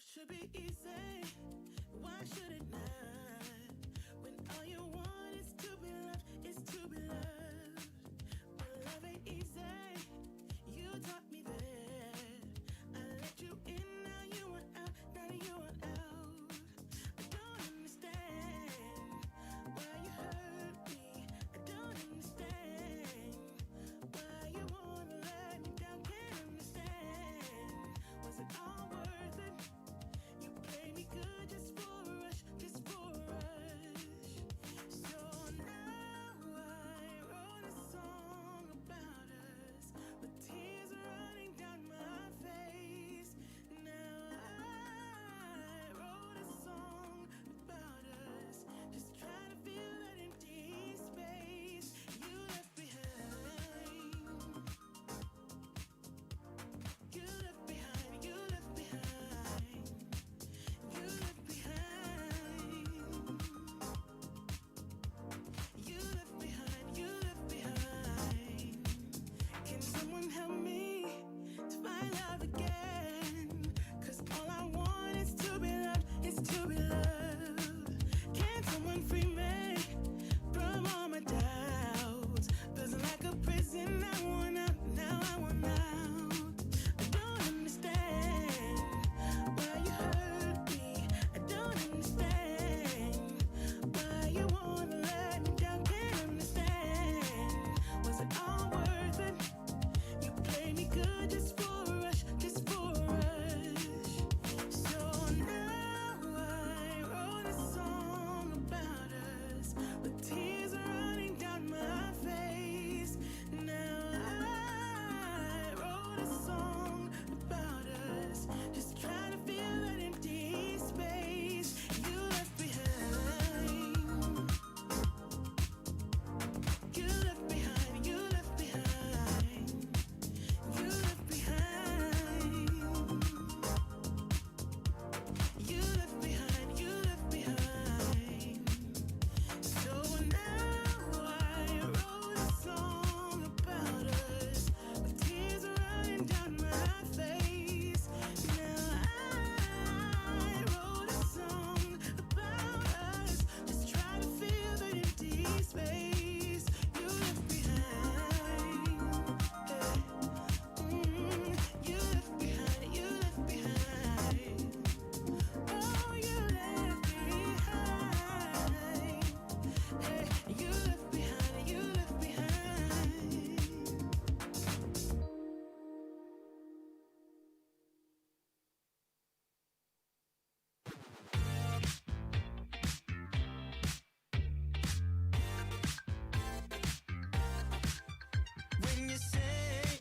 should be easy. Why should it not? When all you want is to be loved, is to be loved. But love ain't easy. You taught me that. I let you in, now you want out, now you want out. I don't understand why you hurt me. I don't understand why you wanna let me down. Can't understand. Was it all worth it? You played me good just for a rush, just for a rush. So now I wrote a song about us, with tears running down my face. Now I wrote a song about us, just trying to fill that empty space you left behind. You left behind, you left behind. You left behind. You left behind, you left behind. Can someone help me to find love again? 'Cause all I want is to be loved, is to be loved. Can someone free me from all my doubts? Feels like a prison, I want out, now I want out. I don't understand why you hurt me. I don't understand why you wanna let me down. Can't understand. Was it all worth it? You played me good just for a rush, just for a rush. So now I wrote a song about us, with tears running down my face. Now I wrote a song about us, just trying to fill that empty space you left behind. You left behind, you left behind. You left behind. You left behind, you left behind. So now I wrote a song about us, with tears running down my face. Now I wrote a song about us, just trying to fill that empty space you left behind. You left behind, you left behind. Oh, you left behind. You left behind, you left behind. When you say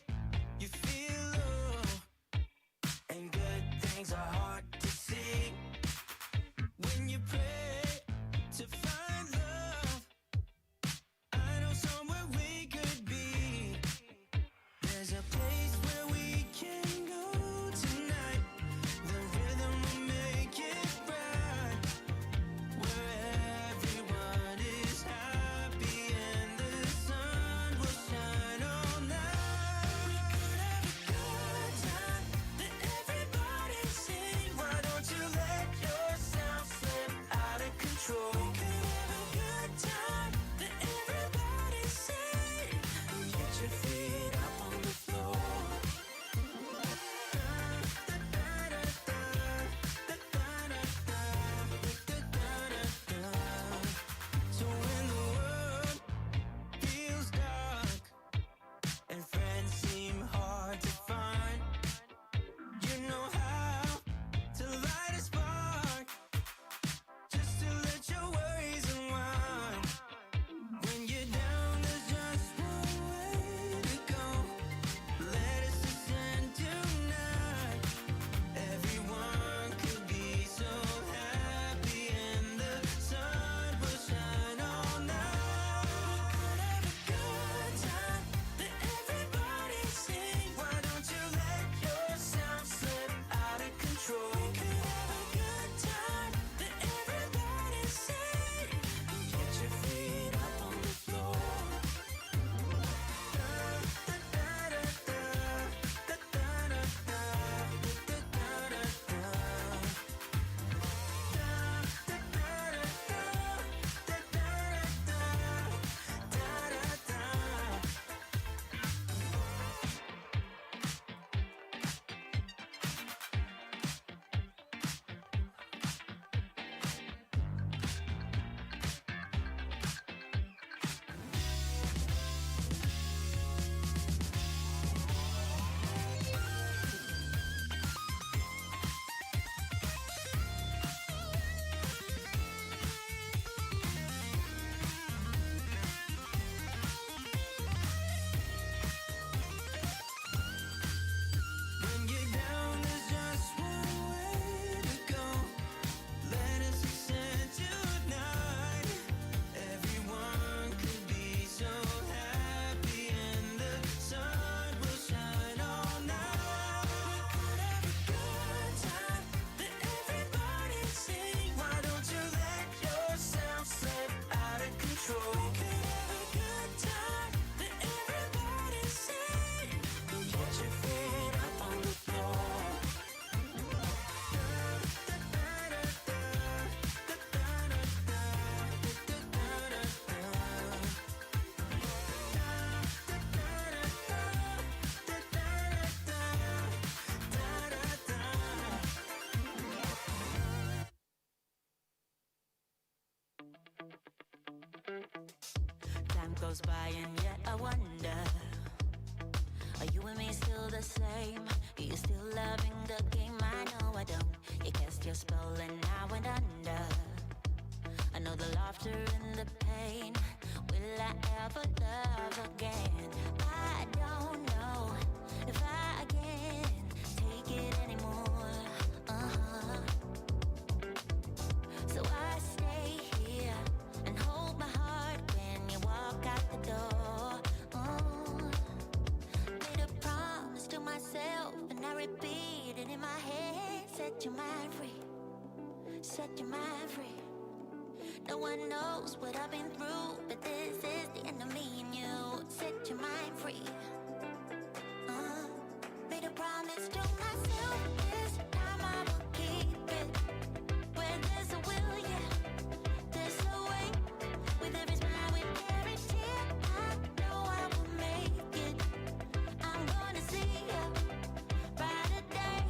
you feel low and good things are hard to see, when you pray to find love, I know somewhere we could be. There's a place where we can go tonight. The rhythm will make it right, where everyone is happy and the sun will shine all night. We could have a good time, let everybody sing. Why don't you let yourself slip out of control? We could have a good time, let everybody sing. Get your feet up on the floor. goes by and yet I wonder, are you and me still the same? Are you still loving the game? I know I don't. You cast your spell and I went under. I know the laughter and the pain. Will I ever love again? I don't know if I can take it anymore. So I stay here and hold my heart when you walk out the door. Made a promise to myself and I repeat it in my head. Set your mind free. Set your mind free. No one knows what I've been through, but this is the end of me and you. Set your mind free. Made a promise to myself, this time I will keep it. Where there's a will, yeah, there's a way. With every smile, with every tear, I know I will make it. I'm gonna see a brighter day.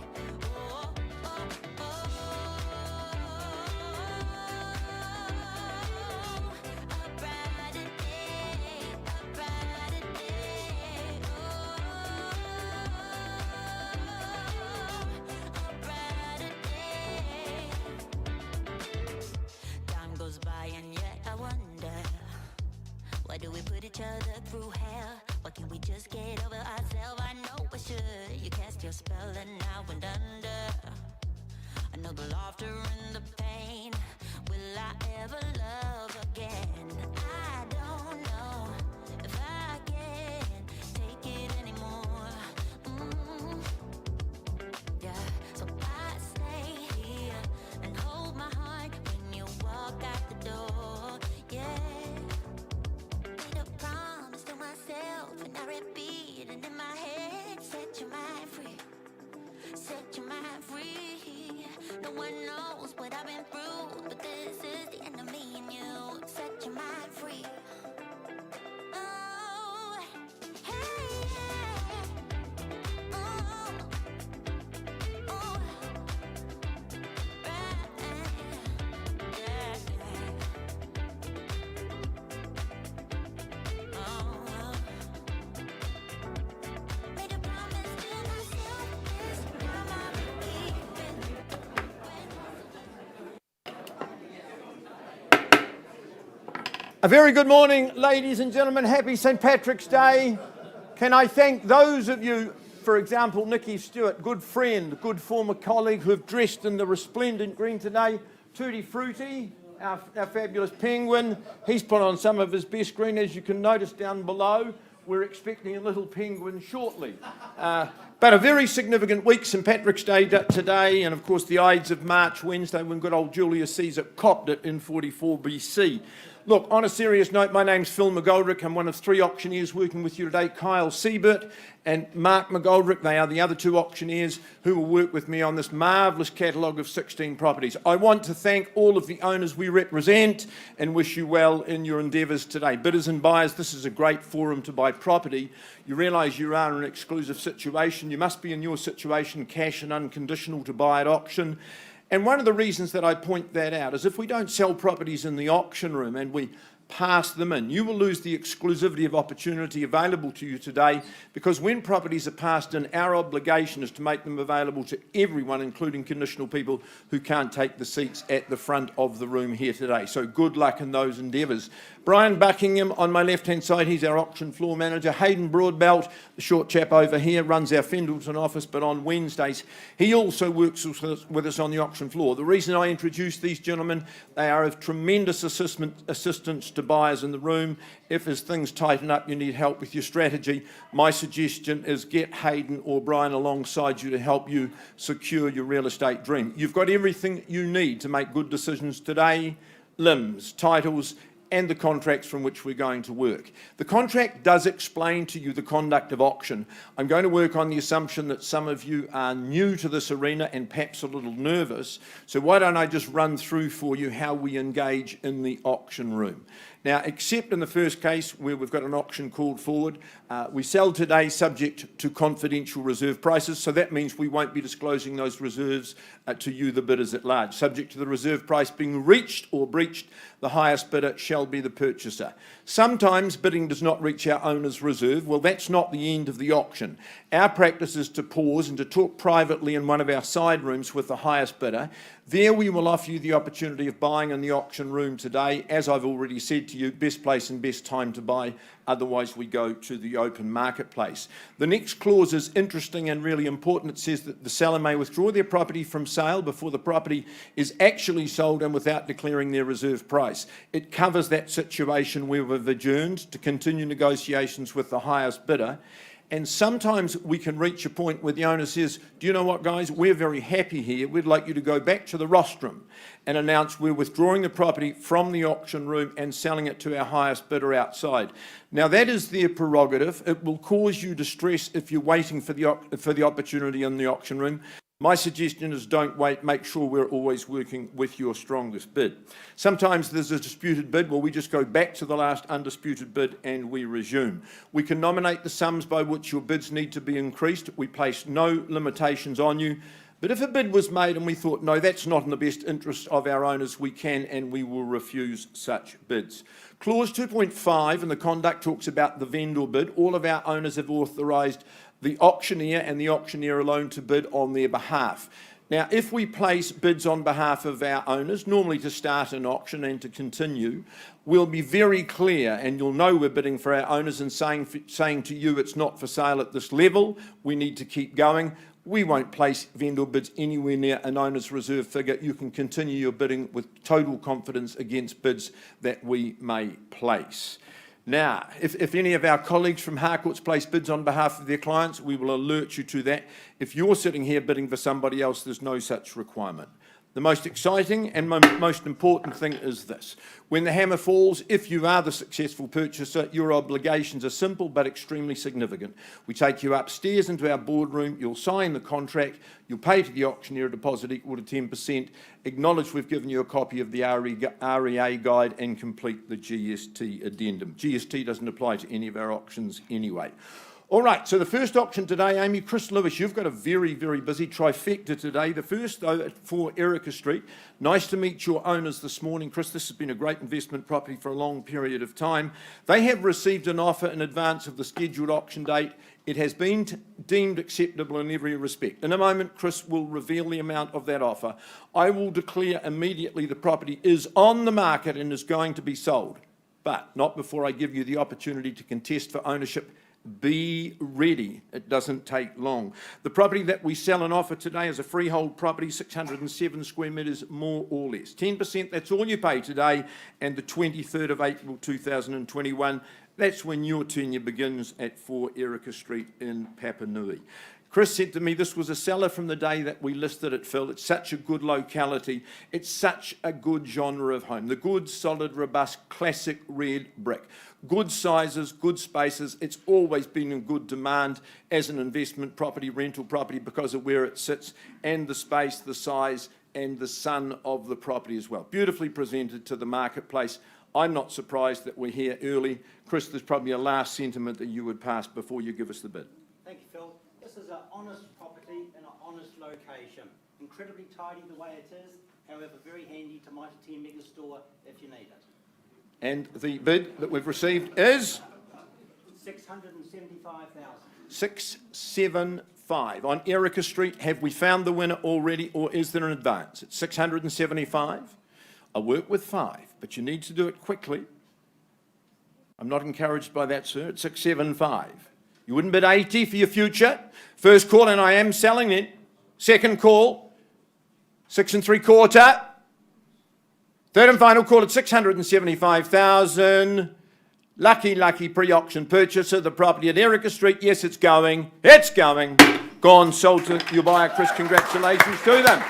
Oh, oh, oh. A brighter day, a brighter day. A brighter day. Time goes by and yet I wonder, why do we put each other through hell? Why can't we just get over ourselves? I know I should. You cast your spell and I went under. I know the laughter and the pain. Will I ever love again? I don't know if I can take it anymore. Yeah, so I stay here and hold my heart when you walk out the door. Yeah, made a promise to myself and I repeat it in my head. Set your mind free. Set your mind free. No one knows what I've been through, but this is the end of me and you. Set your mind free. Oh, hey, yeah. Oh, oh, right, yeah, yeah. Oh. Made a promise to myself, this time I will keep it. A very good morning, ladies and gentlemen. Happy St. Patrick's Day. Can I thank those of you, for example, Nikki Stewart, good friend, good former colleague, who have dressed in the resplendent green today. Tutti Frutti, our fabulous penguin. He's put on some of his best green, as you can notice down below. We're expecting a little penguin shortly. But a very significant week, St. Patrick's Day today, and of course the Ides of March, Wednesday, when good old Julius Caesar copped it in 44 BC. Look, on a serious note, my name's Phil McGoldrick. I'm one of 3 auctioneers working with you today, Kyle Siebert and Mark McGoldrick. They are the other 2 auctioneers who will work with me on this marvellous catalogue of 16 properties. I want to thank all of the owners we represent and wish you well in your endeavours today. Bidders and buyers, this is a great forum to buy property. You realise you are in an exclusive situation. You must be in your situation, cash and unconditional, to buy at auction. And one of the reasons that I point that out is if we don't sell properties in the auction room and we pass them in, you will lose the exclusivity of opportunity available to you today, because when properties are passed in, our obligation is to make them available to everyone, including conditional people who can't take the seats at the front of the room here today. So good luck in those endeavours. Brian Buckingham on my left-hand side, he's our auction floor manager. Hayden Broadbelt, the short chap over here, runs our Fendleton office, but on Wednesdays he also works with us on the auction floor. The reason I introduce these gentlemen, they are of tremendous assistance to buyers in the room. If as things tighten up, you need help with your strategy, my suggestion is get Hayden or Brian alongside you to help you secure your real estate dream. You've got everything you need to make good decisions today: limbs, titles, and the contracts from which we're going to work. The contract does explain to you the conduct of auction. I'm going to work on the assumption that some of you are new to this arena and perhaps a little nervous, so why don't I just run through for you how we engage in the auction room. Now, except in the first case where we've got an auction called forward, we sell today subject to confidential reserve prices, so that means we won't be disclosing those reserves to you, the bidders at large. Subject to the reserve price being reached or breached, the highest bidder shall be the purchaser. Sometimes bidding does not reach our owner's reserve. Well, that's not the end of the auction. Our practice is to pause and to talk privately in one of our side rooms with the highest bidder. There we will offer you the opportunity of buying in the auction room today. As I've already said to you, best place and best time to buy, otherwise we go to the open marketplace. The next clause is interesting and really important. It says that the seller may withdraw their property from sale before the property is actually sold and without declaring their reserve price. It covers that situation where we've adjourned to continue negotiations with the highest bidder. And sometimes we can reach a point where the owner says, do you know what, guys, we're very happy here. We'd like you to go back to the rostrum and announce we're withdrawing the property from the auction room and selling it to our highest bidder outside. Now, that is their prerogative. It will cause you distress if you're waiting for the opportunity in the auction room. My suggestion is don't wait, make sure we're always working with your strongest bid. Sometimes there's a disputed bid, well, we just go back to the last undisputed bid and we resume. We can nominate the sums by which your bids need to be increased. We place no limitations on you. But if a bid was made and we thought, no, that's not in the best interest of our owners, we can and we will refuse such bids. Clause 2.5 in the conduct talks about the vendor bid. All of our owners have authorised the auctioneer and the auctioneer alone to bid on their behalf. Now, if we place bids on behalf of our owners, normally to start an auction and to continue, we'll be very clear and you'll know we're bidding for our owners and saying to you it's not for sale at this level, we need to keep going. We won't place vendor bids anywhere near an owner's reserve figure. You can continue your bidding with total confidence against bids that we may place. Now, if any of our colleagues from Harcourts place bids on behalf of their clients, we will alert you to that. If you're sitting here bidding for somebody else, there's no such requirement. The most exciting and most important thing is this. When the hammer falls, if you are the successful purchaser, your obligations are simple but extremely significant. We take you upstairs into our boardroom, you'll sign the contract, you'll pay to the auctioneer a deposit equal to 10%, acknowledge we've given you a copy of the REA guide and complete the GST addendum. GST doesn't apply to any of our auctions anyway. All right, so the first auction today, Amy, Chris Lewis, you've got a very, very busy trifecta today. The first, though, for Erica Street. Nice to meet your owners this morning, Chris. This has been a great investment property for a long period of time. They have received an offer in advance of the scheduled auction date. It has been deemed acceptable in every respect. In a moment, Chris will reveal the amount of that offer. I will declare immediately the property is on the market and is going to be sold, but not before I give you the opportunity to contest for ownership. Be ready. It doesn't take long. The property that we sell and offer today is a freehold property, 607 square metres, more or less. 10%, that's all you pay today, and the 23rd of April 2021, that's when your tenure begins at 4 Erica Street in Papanui. Chris said to me this was a seller from the day that we listed it, Phil. It's such a good locality. It's such a good genre of home. The good, solid, robust, classic red brick. Good sizes, good spaces. It's always been in good demand as an investment property, rental property, because of where it sits and the space, the size and the sun of the property as well. Beautifully presented to the marketplace. I'm not surprised that we're here early. Chris, there's probably a last sentiment that you would pass before you give us the bid. Thank you, Phil. This is an honest property in an honest location. Incredibly tidy the way it is, however very handy to Mitre 10 mega store if you need it. And the bid that we've received is? 675,000. 675. On Erica Street, have we found the winner already, or is there an advance? It's 675. I work with 5, but you need to do it quickly. I'm not encouraged by that, sir. It's 675. You wouldn't bid 80 for your future. First call, and I am selling it. Second call, 6 3/4. Third and final call at 675,000. Lucky pre-auction purchaser. The property at Erica Street. Yes, it's going. It's going. Gone, sold to your buyer, Chris. Congratulations to them.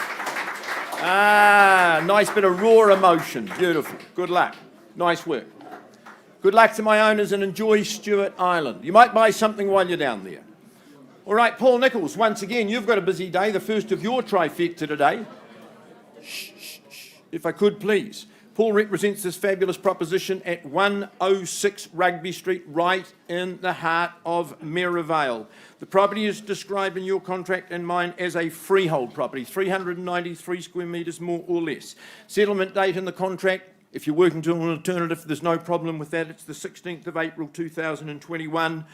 Nice bit of raw emotion. Beautiful. Good luck. Nice work. Good luck to my owners and enjoy Stewart Island. You might buy something while you're down there. All right, Paul Nichols, once again, you've got a busy day, the first of your trifecta today. Shh, if I could, please. Paul represents this fabulous proposition at 106 Rugby Street, right in the heart of Merivale. The property is described in your contract and mine as a freehold property, 393 square metres more or less. Settlement date in the contract, if you're working to an alternative, there's no problem with that. It's the 16th of April 2021.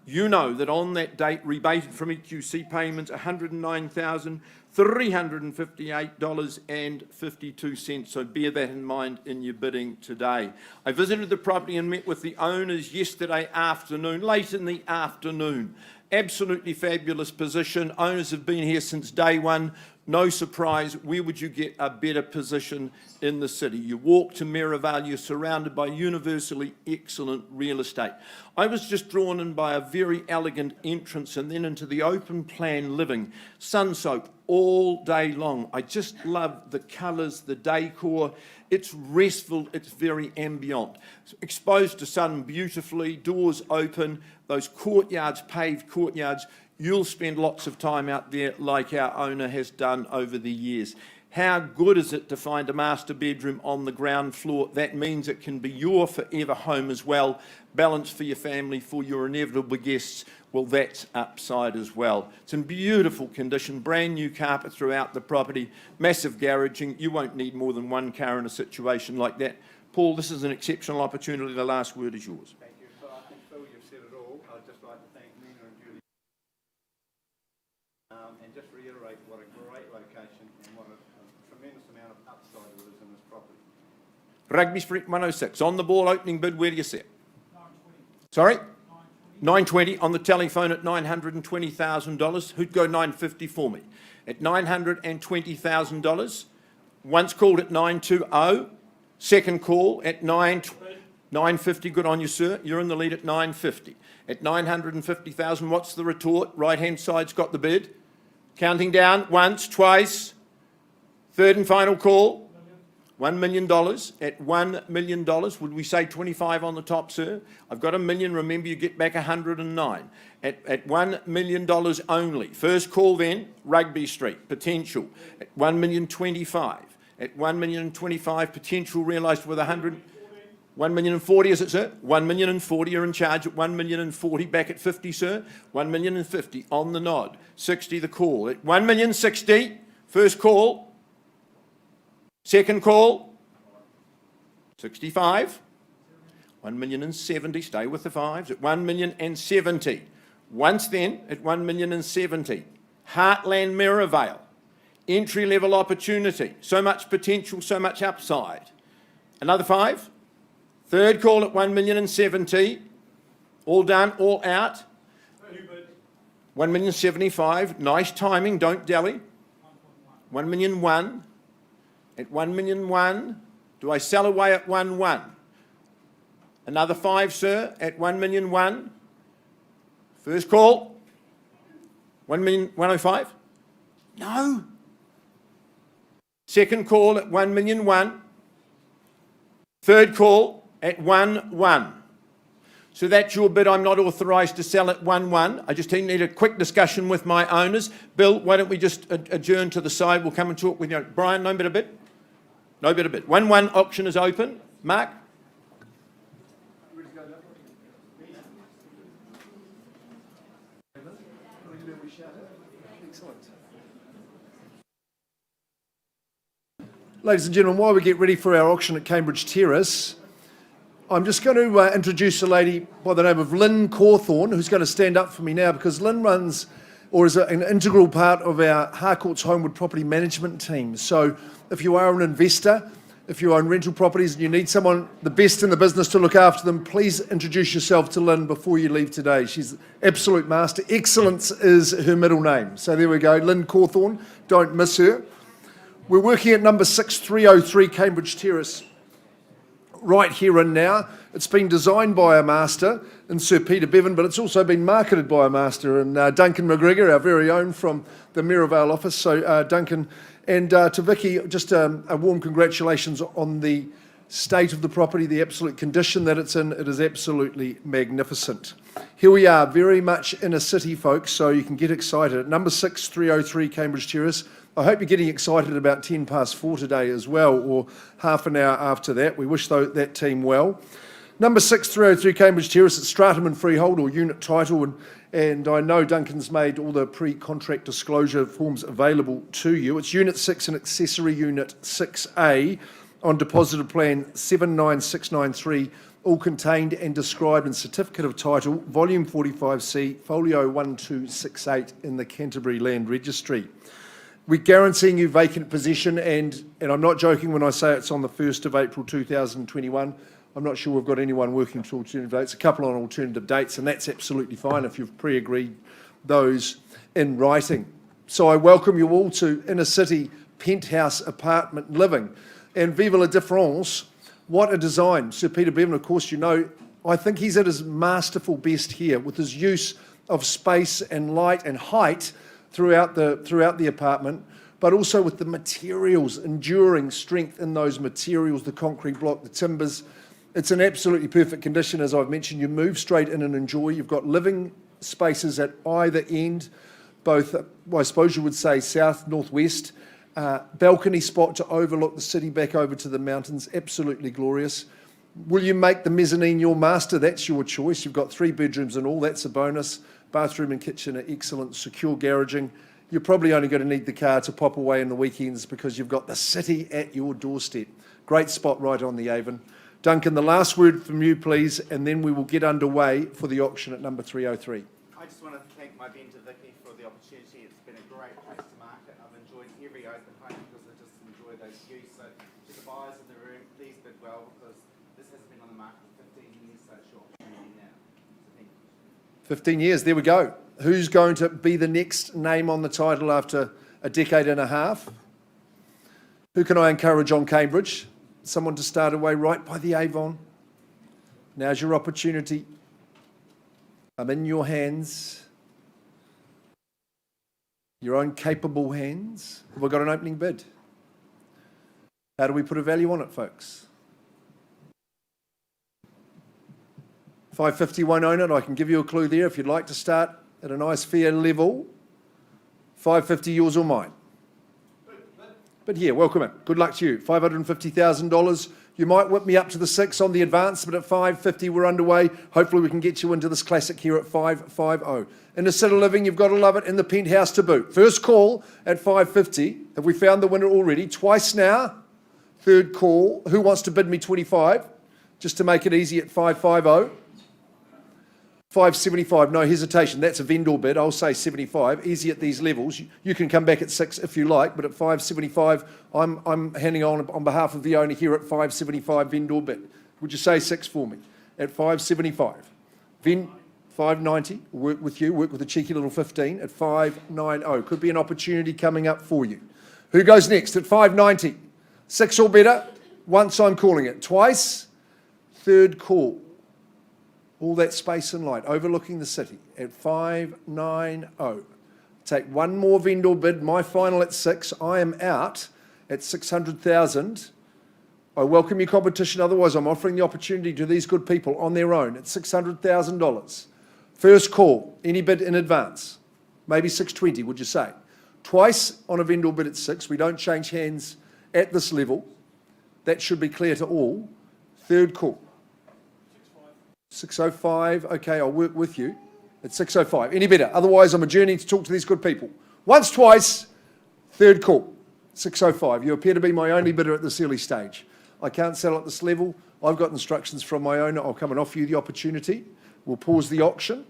You know that on that date, rebated from EQC payments, $109,358.52. So bear that in mind in your bidding today. I visited the property and met with the owners yesterday afternoon, late in the afternoon. Absolutely fabulous position. Owners have been here since day one. No surprise, where would you get a better position in the city? You walk to Merivale, you're surrounded by universally excellent real estate. I was just drawn in by a very elegant entrance and then into the open plan living, sun soaked all day long. I just love the colours, the decor. It's restful, it's very ambient. It's exposed to sun beautifully, doors open, those courtyards, paved courtyards. You'll spend lots of time out there like our owner has done over the years. How good is it to find a master bedroom on the ground floor? That means it can be your forever home as well. Balance for your family, for your inevitable guests. Well, that's upside as well. It's in beautiful condition, brand new carpet throughout the property, massive garaging. You won't need more than one car in a situation like that. Paul, this is an exceptional opportunity. The last word is yours. Thank you. So I think, Phil, you've said it all. I'd just like to thank Nina and Julie and just reiterate what a great location and what a tremendous amount of upside there is in this property. Rugby Street 106. On the ball, opening bid, where do you set? 920. Sorry? 920 on the telephone at $920,000. Who'd go 950 for me? At $920,000. Once called at 920. Second call at 950. Good on you, sir. You're in the lead at 950. At 950,000, what's the retort? Right-hand side's got the bid. Counting down. Once, twice. Third and final call. $1 million. At $1 million, would we say 25 on the top, sir? I've got $1 million. Remember, you get back 109. At $1 million only. First call then, Rugby Street, potential. At $1,025,000. At $1,025,000, potential realised with 100. $1,040,000, is it, sir? $1,040,000, you're in charge at $1,040,000, back at 50, sir. $1,050,000 on the nod. 60 the call. At $1,060,000, first call. Second call, 65, 1,070,000, stay with the fives, at 1,070,000. Once then, at 1,070,000. Heartland Merivale, entry-level opportunity, so much potential, so much upside. Another five. Third call at 1,070,000. All done, all out. 1,075,000, nice timing, don't dally. 1,001,000. At 1,001,000, do I sell away at 1,100,000? Another five, sir, at 1,001,000. First call, 1,105,000. No. Second call at 1,001,000. Third call at 1,100,000. So that's your bid. I'm not authorised to sell at 1,100,000. I just need a quick discussion with my owners. Bill, why don't we just adjourn to the side? We'll come and talk with you. Brian, no better bid? No better bid. 1,100,000 auction is open. Mark? Ladies and gentlemen, while we get ready for our auction at Cambridge Terrace, I'm just going to introduce a lady by the name of Lynn Cawthorne, who's going to stand up for me now, because Lynn runs, or is an integral part of our Harcourts Holmwood property management team. So if you are an investor, if you own rental properties and you need someone, the best in the business, to look after them, please introduce yourself to Lynn before you leave today. She's absolute master. Excellence is her middle name. So there we go, Lynn Cawthorne. Don't miss her. We're working at number 6303 Cambridge Terrace, right here and now. It's been designed by a master in Sir Peter Bevan, but it's also been marketed by a master in Duncan McGregor, our very own from the Merivale office. So Duncan, and to Vicky, just a warm congratulations on the state of the property, the absolute condition that it's in. It is absolutely magnificent. Here we are, very much in a city, folks, so you can get excited. At number 6, 303 Cambridge Terrace. I hope you're getting excited about 10 past 4 today as well, or half an hour after that. We wish that team well. Number 6, 303 Cambridge Terrace, it's Stratum and Freehold, or unit title, and I know Duncan's made all the pre-contract disclosure forms available to you. It's Unit 6 and Accessory Unit 6A on Deposited Plan 79693, all contained and described in Certificate of Title, Volume 45C, Folio 1268 in the Canterbury Land Registry. We're guaranteeing you vacant possession, and I'm not joking when I say it's on the 1st of April 2021. I'm not sure we've got anyone working to alternative dates, a couple on alternative dates, and that's absolutely fine if you've pre-agreed those in writing. So I welcome you all to inner city penthouse apartment living. And vive la différence, what a design. Sir Peter Bevan, of course, you know, I think he's at his masterful best here with his use of space and light and height throughout the apartment, but also with the materials, enduring strength in those materials, the concrete block, the timbers. It's an absolutely perfect condition, as I've mentioned. You move straight in and enjoy. You've got living spaces at either end, both, I suppose you would say, south, northwest. Balcony spot to overlook the city back over to the mountains. Absolutely glorious. Will you make the mezzanine your master? That's your choice. You've got 3 bedrooms and all. That's a bonus. Bathroom and kitchen are excellent. Secure garaging. You're probably only going to need the car to pop away in the weekends because you've got the city at your doorstep. Great spot right on the Avon. Duncan, the last word from you, please, and then we will get underway for the auction at number 303. I just want to thank my vendor Vicky for the opportunity. It's been a great place to market. I've enjoyed every open home because I just enjoy those views. So to the buyers in the room, please bid well because this has been on the market for 15 years, so it's your opportunity now. So thank you. 15 years, there we go. Who's going to be the next name on the title after a decade and a half? Who can I encourage on Cambridge? Someone to start away right by the Avon. Now's your opportunity. I'm in your hands. Your own capable hands. Have I got an opening bid? How do we put a value on it, folks? 550 won't own it. I can give you a clue there if you'd like to start at a nice fair level. 550 yours or mine. But here, welcome in. Good luck to you. $550,000. You might whip me up to the 6 on the advance, but at 550 we're underway. Hopefully we can get you into this classic here at 550. In the city living, you've got to love it. In the penthouse to boot. First call at 550. Have we found the winner already? Twice now. Third call. Who wants to bid me 25? Just to make it easy at 550. 575, no hesitation. That's a vendor bid. I'll say 75. Easy at these levels. You can come back at 6 if you like, but at 575, I'm handing on behalf of the owner here at 575 vendor bid. Would you say 6 for me? At 575. 590, work with you, work with a cheeky little 15 at 590. Could be an opportunity coming up for you. Who goes next at 590? 6 or better. Once I'm calling it. Twice. Third call. All that space and light overlooking the city at 590. Take one more vendor bid. My final at 6. I am out at 600,000. I welcome your competition. Otherwise, I'm offering the opportunity to these good people on their own at $600,000. First call. Any bid in advance. Maybe 620, would you say? Twice on a vendor bid at 6. We don't change hands at this level. That should be clear to all. Third call. 605, okay, I'll work with you at 605. Any better? Otherwise, I'm adjourning to talk to these good people. Once, twice, third call, 605. You appear to be my only bidder at this early stage. I can't sell at this level. I've got instructions from my owner. I'll come and offer you the opportunity. We'll pause the auction.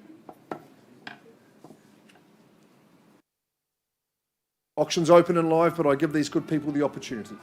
Auction's open and live, but I give these good people the opportunity.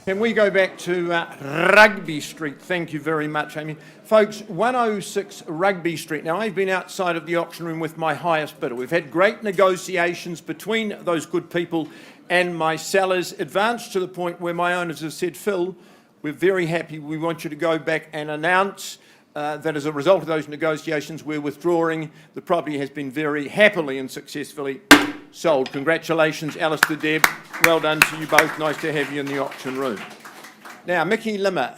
Can we go back to Rugby Street? Thank you very much, Amy. Folks, 106 Rugby Street. Now, I've been outside of the auction room with my highest bidder. We've had great negotiations between those good people and my sellers, advanced to the point where my owners have said, Phil, we're very happy. We want you to go back and announce that as a result of those negotiations, we're withdrawing. The property has been very happily and successfully sold. Congratulations, Alistair, Deb. Well done to you both. Nice to have you in the auction room. Now, Mickey Limmer,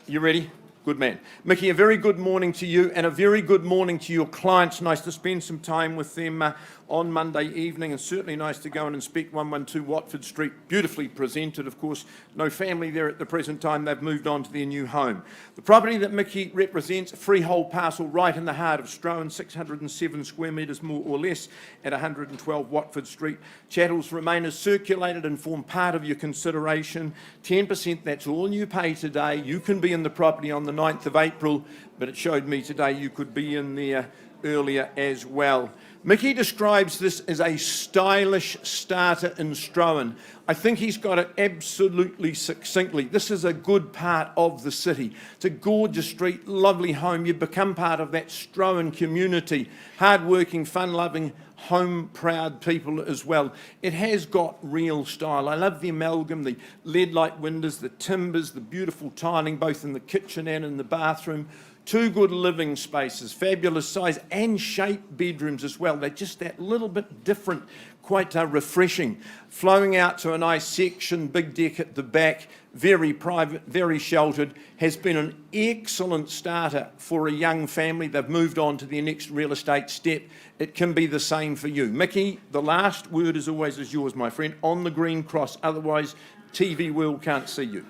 you ready? Good man. Mickey, a very good morning to you and a very good morning to your clients. Nice to spend some time with them on Monday evening, and certainly nice to go and inspect 112 Watford Street. Beautifully presented, of course. No family there at the present time. They've moved on to their new home. The property that Mickey represents, a freehold parcel right in the heart of Strowan, 607 square metres more or less at 112 Watford Street. Chattels remain as circulated and form part of your consideration. 10%, that's all you pay today. You can be in the property on the 9th of April, but it showed me today you could be in there earlier as well. Mickey describes this as a stylish starter in Strowan. I think he's got it absolutely succinctly. This is a good part of the city. It's a gorgeous street, lovely home. You've become part of that Strowan community. Hard-working, fun-loving, home-proud people as well. It has got real style. I love the amalgam, the lead-light windows, the timbers, the beautiful tiling, both in the kitchen and in the bathroom. 2 good living spaces, fabulous size and shape bedrooms as well. They're just that little bit different, quite refreshing. Flowing out to a nice section, big deck at the back, very private, very sheltered. Has been an excellent starter for a young family. They've moved on to their next real estate step. It can be the same for you. Mickey, the last word as always is yours, my friend, on the green cross. Otherwise, TV world can't see you.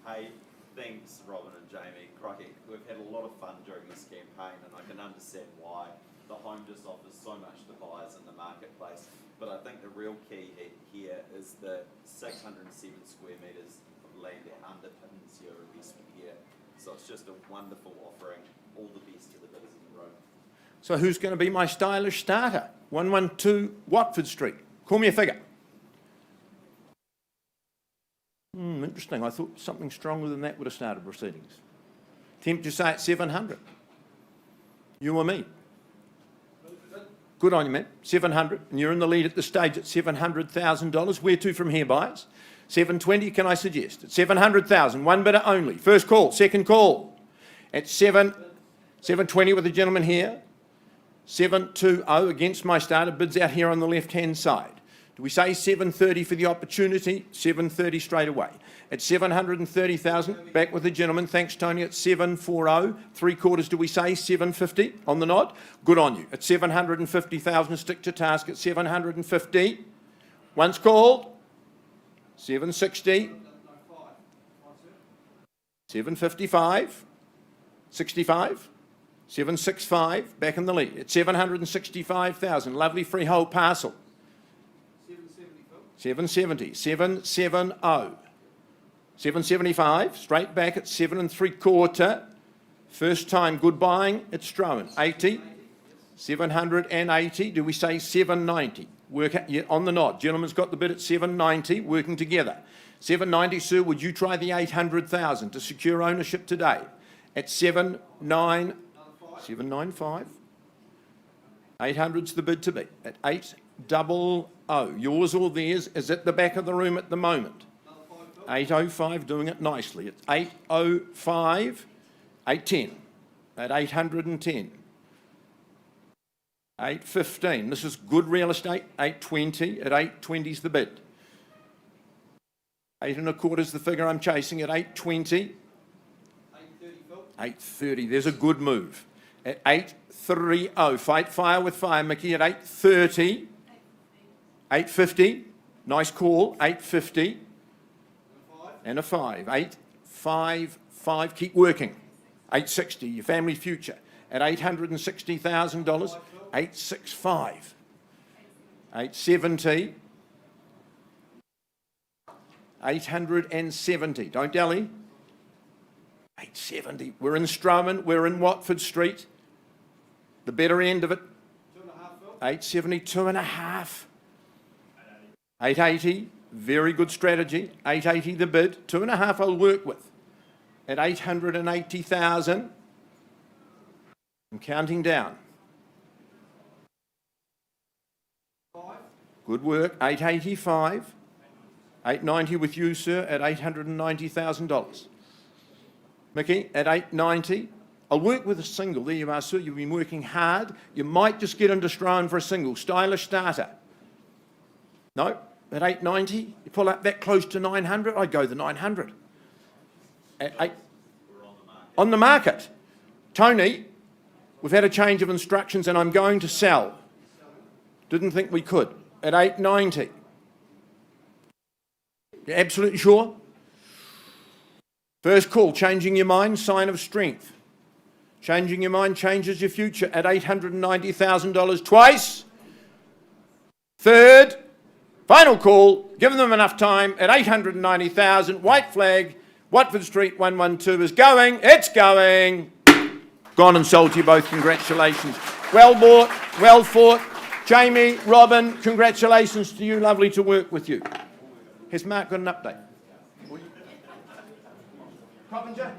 Hey, thanks, Robin and Jamie. Crikey, we've had a lot of fun during this campaign, and I can understand why the home just offers so much to buyers in the marketplace. But I think the real key here is the 607 square metres of land that underpins your investment here. So it's just a wonderful offering. All the best to the bidders in the room. So who's going to be my stylish starter? 112 Watford Street. Call me a figure. Interesting. I thought something stronger than that would have started proceedings. Tempt to say it's 700. You or me? Good on you, man. 700, and you're in the lead at this stage at $700,000. Where to from here, buyers? 720, can I suggest? At 700,000, one bidder only. First call, second call. At 720 with the gentleman here. 720 against my starter. Bids out here on the left-hand side. Do we say 730 for the opportunity? 730 straight away. At 730,000, back with the gentleman. Thanks, Tony. At 740, 3/4, do we say 750 on the nod? Good on you. At 750,000, stick to task at 750. Once called. 760. 755. 65. 765, back in the lead. At 765,000, lovely freehold parcel. 770, 770, 775, straight back at 7 3/4. First time good buying at Strowan. 80, 780, do we say 790? Work out, yeah, on the nod. Gentleman's got the bid at 790, working together. 790, sir, would you try the 800,000 to secure ownership today? At 795. 800's the bid to be. At 800. Yours or theirs is at the back of the room at the moment. 805, doing it nicely. It's 805, 810. At 810. 815. This is good real estate. 820. At 820's the bid. 8 1/4 is the figure I'm chasing. At 820. 830. There's a good move. At 830. Fight fire with fire, Mickey. At 830. 850. Nice call. 850. And a 5. 855. Keep working. 860. Your family future. At $860,000. 865. 870. 870. Don't dally. 870. We're in Strowan. We're in Watford Street. The better end of it. 870. 2.5. 880. Very good strategy. 880 the bid. 2.5 I'll work with. At 880,000. I'm counting down. Good work. 885. 890 with you, sir, at $890,000. Mickey, at 890. I'll work with a single. There you are, sir. You've been working hard. You might just get into Strowan for a single. Stylish starter. No, at 890. You pull up that close to 900. I'd go the 900. At 8. On the market. Tony, we've had a change of instructions and I'm going to sell. Didn't think we could. At 890. You're absolutely sure? First call, changing your mind, sign of strength. Changing your mind changes your future at $890,000 twice. Third, final call, giving them enough time at 890,000, white flag, Watford Street 112 is going, it's going. Gone and sold to you both, congratulations. Well bought, well fought. Jamie, Robin, congratulations to you, lovely to work with you. Has Mark got an update? Coppinger?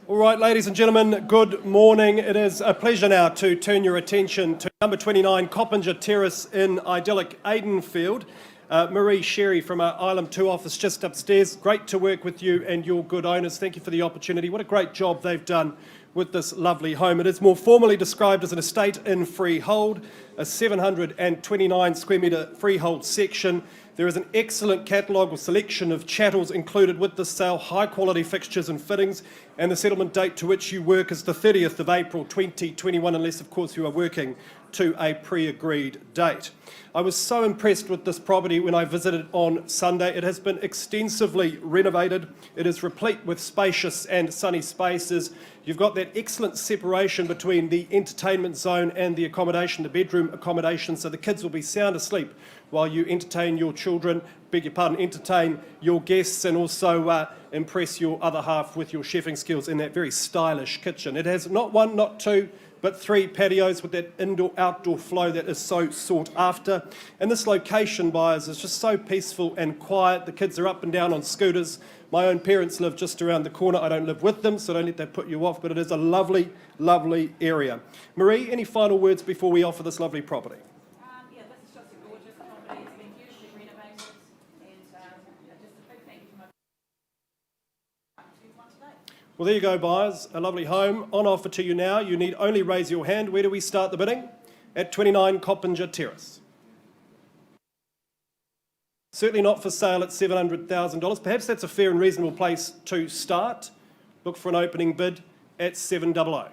All right, ladies and gentlemen, good morning. It is a pleasure now to turn your attention to number 29, Coppinger Terrace in idyllic Aidenfield. Marie Sherry from our Island 2 office just upstairs. Great to work with you and your good owners. Thank you for the opportunity. What a great job they've done with this lovely home. It is more formally described as an estate in freehold, a 729 square metre freehold section. There is an excellent catalogue or selection of chattels included with the sale, high quality fixtures and fittings, and the settlement date to which you work is the 30th of April 2021, unless of course you are working to a pre-agreed date. I was so impressed with this property when I visited on Sunday. It has been extensively renovated. It is replete with spacious and sunny spaces. You've got that excellent separation between the entertainment zone and the accommodation, the bedroom accommodation, so the kids will be sound asleep while you entertain your children, entertain your guests, and also impress your other half with your chefing skills in that very stylish kitchen. It has not one, not two, but 3 patios with that indoor-outdoor flow that is so sought after. And this location, buyers, is just so peaceful and quiet. The kids are up and down on scooters. My own parents live just around the corner. I don't live with them, so don't let that put you off, but it is a lovely, lovely area. Marie, any final words before we offer this lovely property? Yeah, this is just a gorgeous property. It's been beautifully renovated, and just a big thank you to my today. Well, there you go, buyers. A lovely home on offer to you now. You need only raise your hand. Where do we start the bidding? At 29 Coppinger Terrace. Certainly not for sale at $700,000. Perhaps that's a fair and reasonable place to start. Look for an opening bid at 700.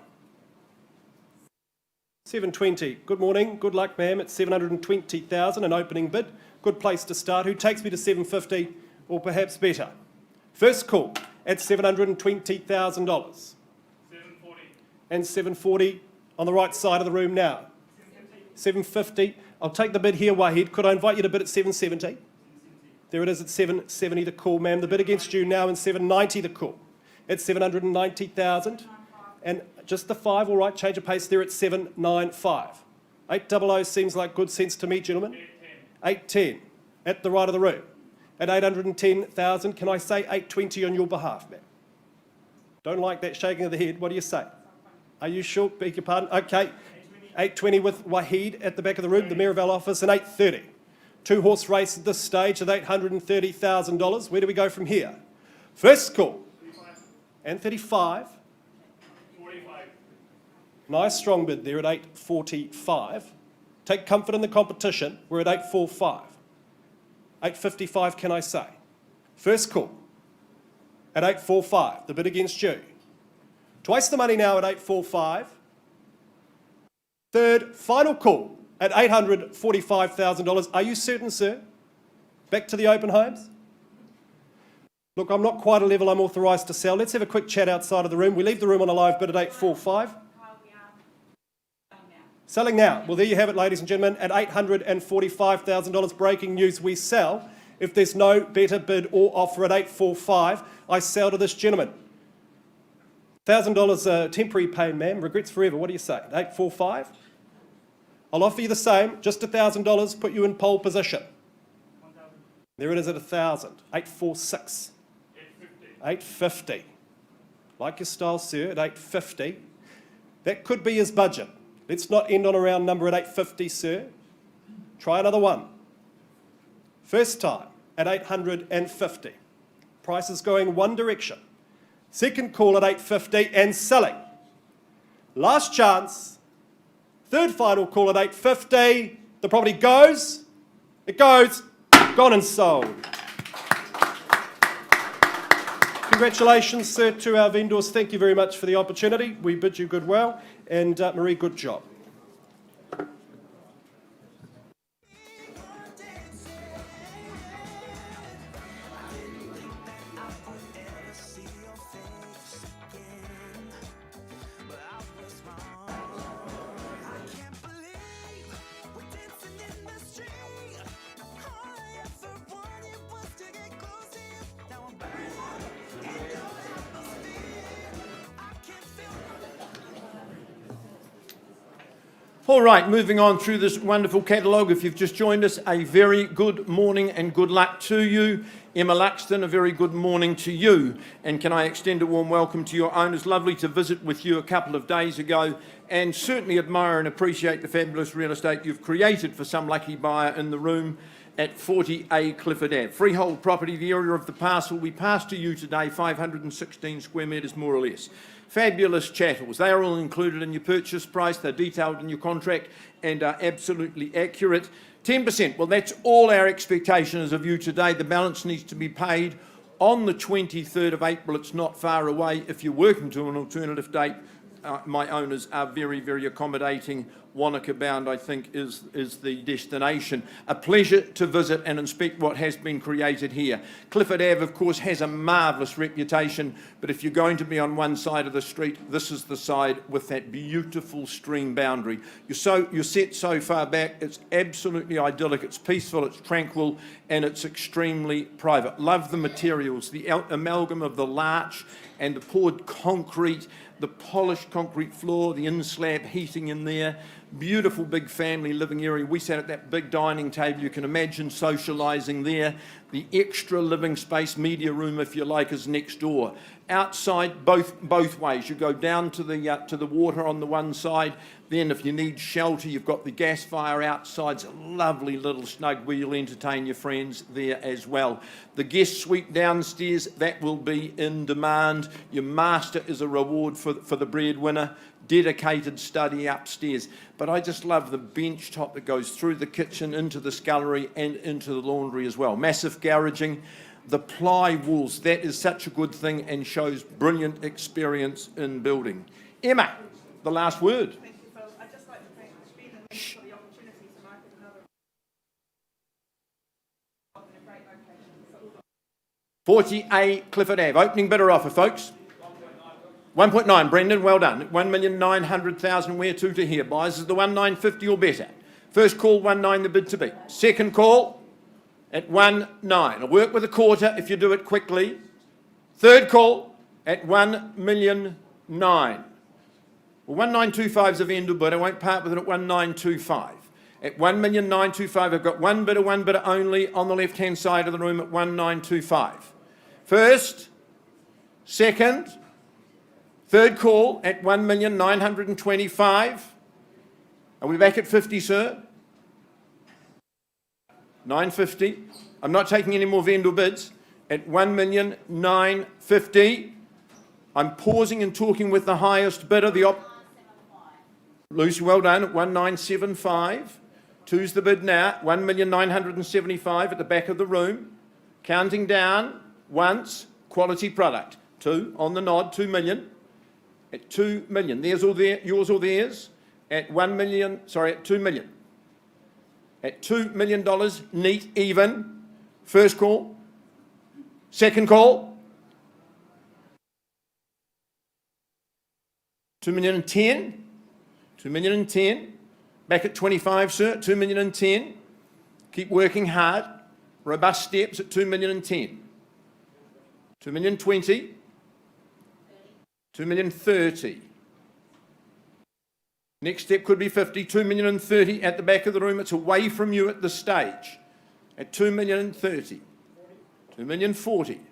720. Good morning. Good luck, ma'am. At 720,000, an opening bid. Good place to start. Who takes me to 750 or perhaps better? First call at $720,000. 740. And 740 on the right side of the room now. 750. I'll take the bid here, Wahid. Could I invite you to bid at 770? There it is at 770 the call, ma'am. The bid against you now in 790 the call. At 790,000. And just the 5, all right, change of pace there at 795. 800 seems like good sense to me, gentlemen. 810 at the right of the room. At 810,000, can I say 820 on your behalf, ma'am? Don't like that shaking of the head. What do you say? Are you sure? Beg your pardon? Okay. 820 with Wahid at the back of the room, the Mayor of our office, and 830. 2-horse race at this stage at $830,000. Where do we go from here? First call. 35. And 35. 45. Nice strong bid there at 845. Take comfort in the competition. We're at 845. 855, can I say? First call at 845. The bid against you. Twice the money now at 845. Third, final call at $845,000. Are you certain, sir? Back to the open homes? Look, I'm not quite a level I'm authorised to sell. Let's have a quick chat outside of the room. We leave the room on a live bid at 845. Selling now. Well, there you have it, ladies and gentlemen, at $845,000. Breaking news, we sell If there's no better bid or offer at 845, I sell to this gentleman. $1,000 temporary pay, ma'am. Regrets forever. What do you say? 845? I'll offer you the same, just $1,000, put you in pole position. 1,000. There it is at 1,000. 846. 850. Like your style, sir, at 850. That could be his budget. Let's not end on a round number at 850, sir. Try another one. First time at 850. Price is going one direction. Second call at 850 and selling. Last chance. Third final call at 850. The property goes. It goes. Gone and sold. Congratulations, sir, to our vendors. Thank you very much for the opportunity. We bid you goodwill. And Marie, good job. All right, moving on through this wonderful catalogue. If you've just joined us, a very good morning and good luck to you. Emma Luxton, a very good morning to you. And can I extend a warm welcome to your owners. Lovely to visit with you a couple of days ago, and certainly admire and appreciate the fabulous real estate you've created for some lucky buyer in the room at 40A Clifford Ave. Freehold property, the area of the parcel we passed to you today, 516 square metres more or less. Fabulous chattels. They are all included in your purchase price. They're detailed in your contract and are absolutely accurate. 10%. Well, that's all our expectations of you today. The balance needs to be paid on the 23rd of April. It's not far away. If you're working to an alternative date, my owners are very, very accommodating. Wanaka bound, I think, is the destination. A pleasure to visit and inspect what has been created here. Clifford Ave, of course, has a marvellous reputation, but if you're going to be on one side of the street, this is the side with that beautiful stream boundary. You're set so far back, it's absolutely idyllic, it's peaceful, it's tranquil, and it's extremely private. Love the materials, the amalgam of the larch and the poured concrete, the polished concrete floor, the in-slab heating in there. Beautiful big family living area. We sat at that big dining table. You can imagine socialising there. The extra living space, media room, if you like, is next door. Outside, both ways. You go down to the water on the one side. Then, if you need shelter, you've got the gas fire outside. It's a lovely little snug where you'll entertain your friends there as well. The guest suite downstairs, that will be in demand. Your master is a reward for the breadwinner. Dedicated study upstairs. But I just love the bench top that goes through the kitchen, into the scullery and into the laundry as well. Massive garaging. The ply walls, that is such a good thing and shows brilliant experience in building. Emma, the last word. Thank you, Phil. I'd just like to thank Ben and Nick for the opportunity tonight with another in a great location. 40A Clifford Ave. Opening bidder offer, folks. 1.9, Brendan, well done. 1,900,000, where to here? Buyers is the 1,950 or better. First call, 1.9, the bid to be. Second call at 1.9. I'll work with a quarter if you do it quickly. Third call at 1,000,009. Well, 1,925 is a vendor bid. I won't part with it at 1,925. At 1,925, I've got one bidder only on the left-hand side of the room at 1,925. First, second, third call at 1,925. Are we back at 50, sir? 950. I'm not taking any more vendor bids. At 1,950. I'm pausing and talking with the highest bidder. Lucy, well done. At 1,975. Two's the bid now. 1,975 at the back of the room. Counting down. Once. Quality product. Two on the nod. 2 million. At 2 million. Theirs or theirs, yours or theirs. At 1 million, sorry, at 2 million. At $2 million, neat, even. First call. Second call. 2,010,000. 2,010,000. Back at 25, sir. 2,010,000. Keep working hard. Robust steps at 2,010,000. 2,020,000. 2,030,000. Next step could be 50, 2,030,000 at the back of the room. It's away from you at this stage. At 2,030,000. 2,040,000.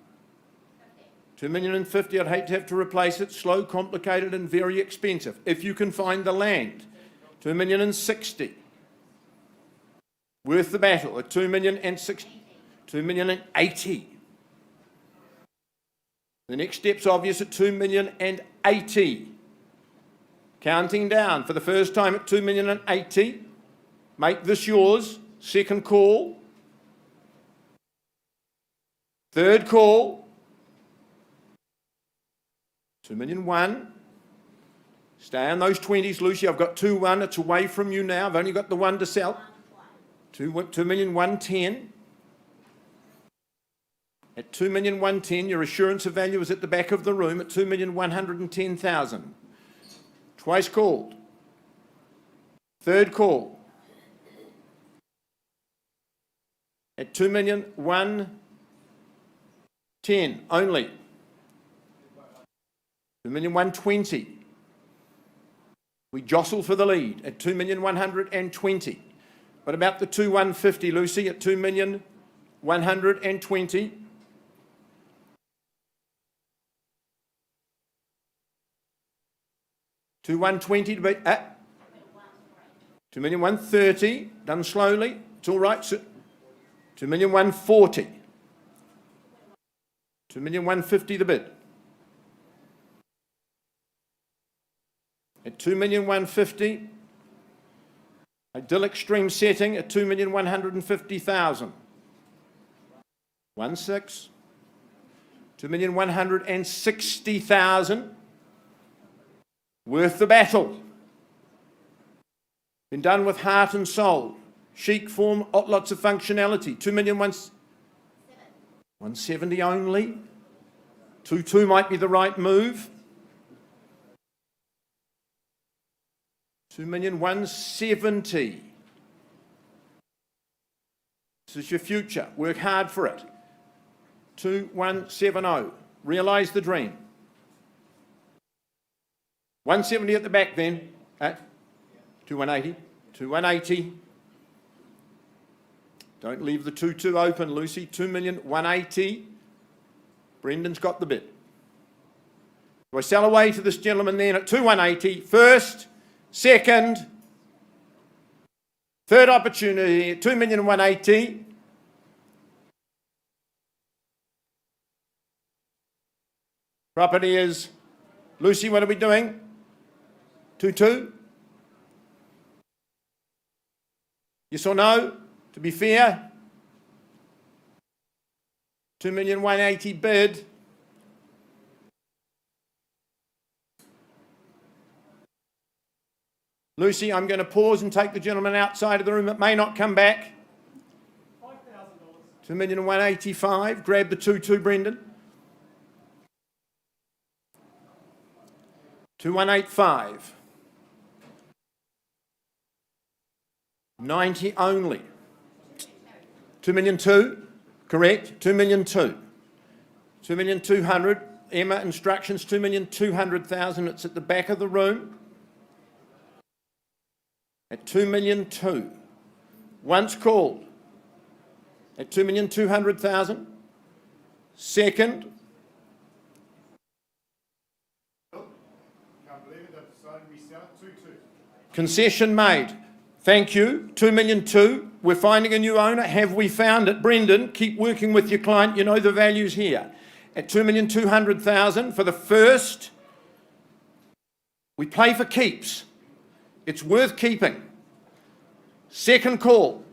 2,050,000, I'd hate to have to replace it. Slow, complicated and very expensive. If you can find the land. 2,060,000. Worth the battle at 2,060,000. 2,080,000. The next step's obvious at 2,080,000. Counting down for the first time at 2,080,000. Make this yours. Second call. Third call. 2,001,000. Stay on those 20s, Lucy. I've got 2,1. It's away from you now. I've only got the one to sell. 2,110,000. At 2,110,000, your assurance of value is at the back of the room at 2,110,000. Twice called. Third call. At 2,110,000 only. 2,120,000. We jostle for the lead at 2,120,000. What about the 2,150,000, Lucy, at 2,120,000? To 120 to be at 2,130,000. Done slowly. It's all right. 2,140,000. 2,150,000 the bid. At 2,150,000. Idyllic stream setting at 2,150,000. 16. 2,160,000. Worth the battle. Been done with heart and soul. Chic form, lots of functionality. 2,170,000 only. 2,2 might be the right move. 2,170,000. This is your future. Work hard for it. 2,170,000. Realise the dream. 170 at the back then, at 2,180, 2,180. Don't leave the 2,2 open, Lucy. 2,180,000. Brendan's got the bid. Do I sell away to this gentleman then at 2,180? First, second, third opportunity at 2,180,000. Property is, Lucy, what are we doing? 2,2? Yes or no? To be fair? 2,180,000 bid. Lucy, I'm going to pause and take the gentleman outside of the room. It may not come back. $5,000. 2,185,000. Grab the 2,2, Brendan. 2,185,000. 90 only. 2,200,000, correct? 2,200,000. 2,200,000. Emma, instructions, 2,200,000. It's at the back of the room. At 2,200,000. Once called. At 2,200,000. Second. Can't believe it, they've decided we sell it 2,200. Concession made. Thank you. 2,200,000. We're finding a new owner. Have we found it? Brendan, keep working with your client. You know the value's here. At 2,200,000 for the first. We play for keeps. It's worth keeping. Second call.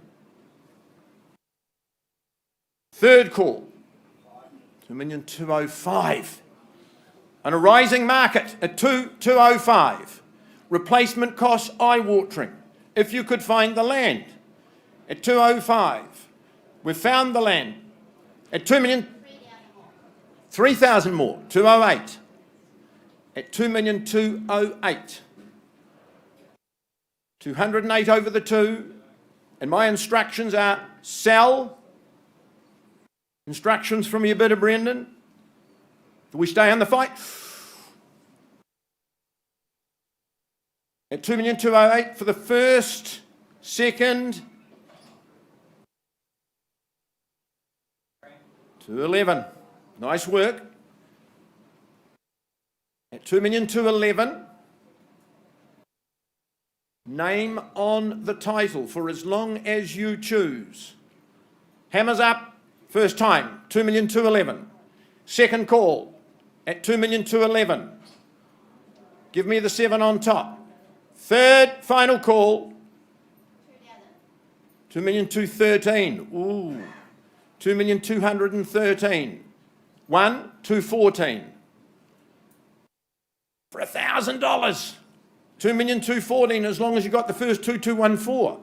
Third call. 2,205,000. On a rising market at 2,205,000. Replacement costs eye-watering. If you could find the land at 205,000. We've found the land at 3,000 more, 208. At 2,208,000. 208 over the 2, and my instructions are sell Instructions from your bidder, Brendan? Do we stay on the fight? At 2,208,000 for the first, second, 211. Nice work. At 2,211,000, name on the title for as long as you choose. Hammers up, first time, 2,211,000. Second call at 2,211,000. Give me the 7 on top. Third, final call, 2,213,000. Ooh, 2,213,000. 1, 214. For $1,000. 2,214,000 as long as you got the first 2,214.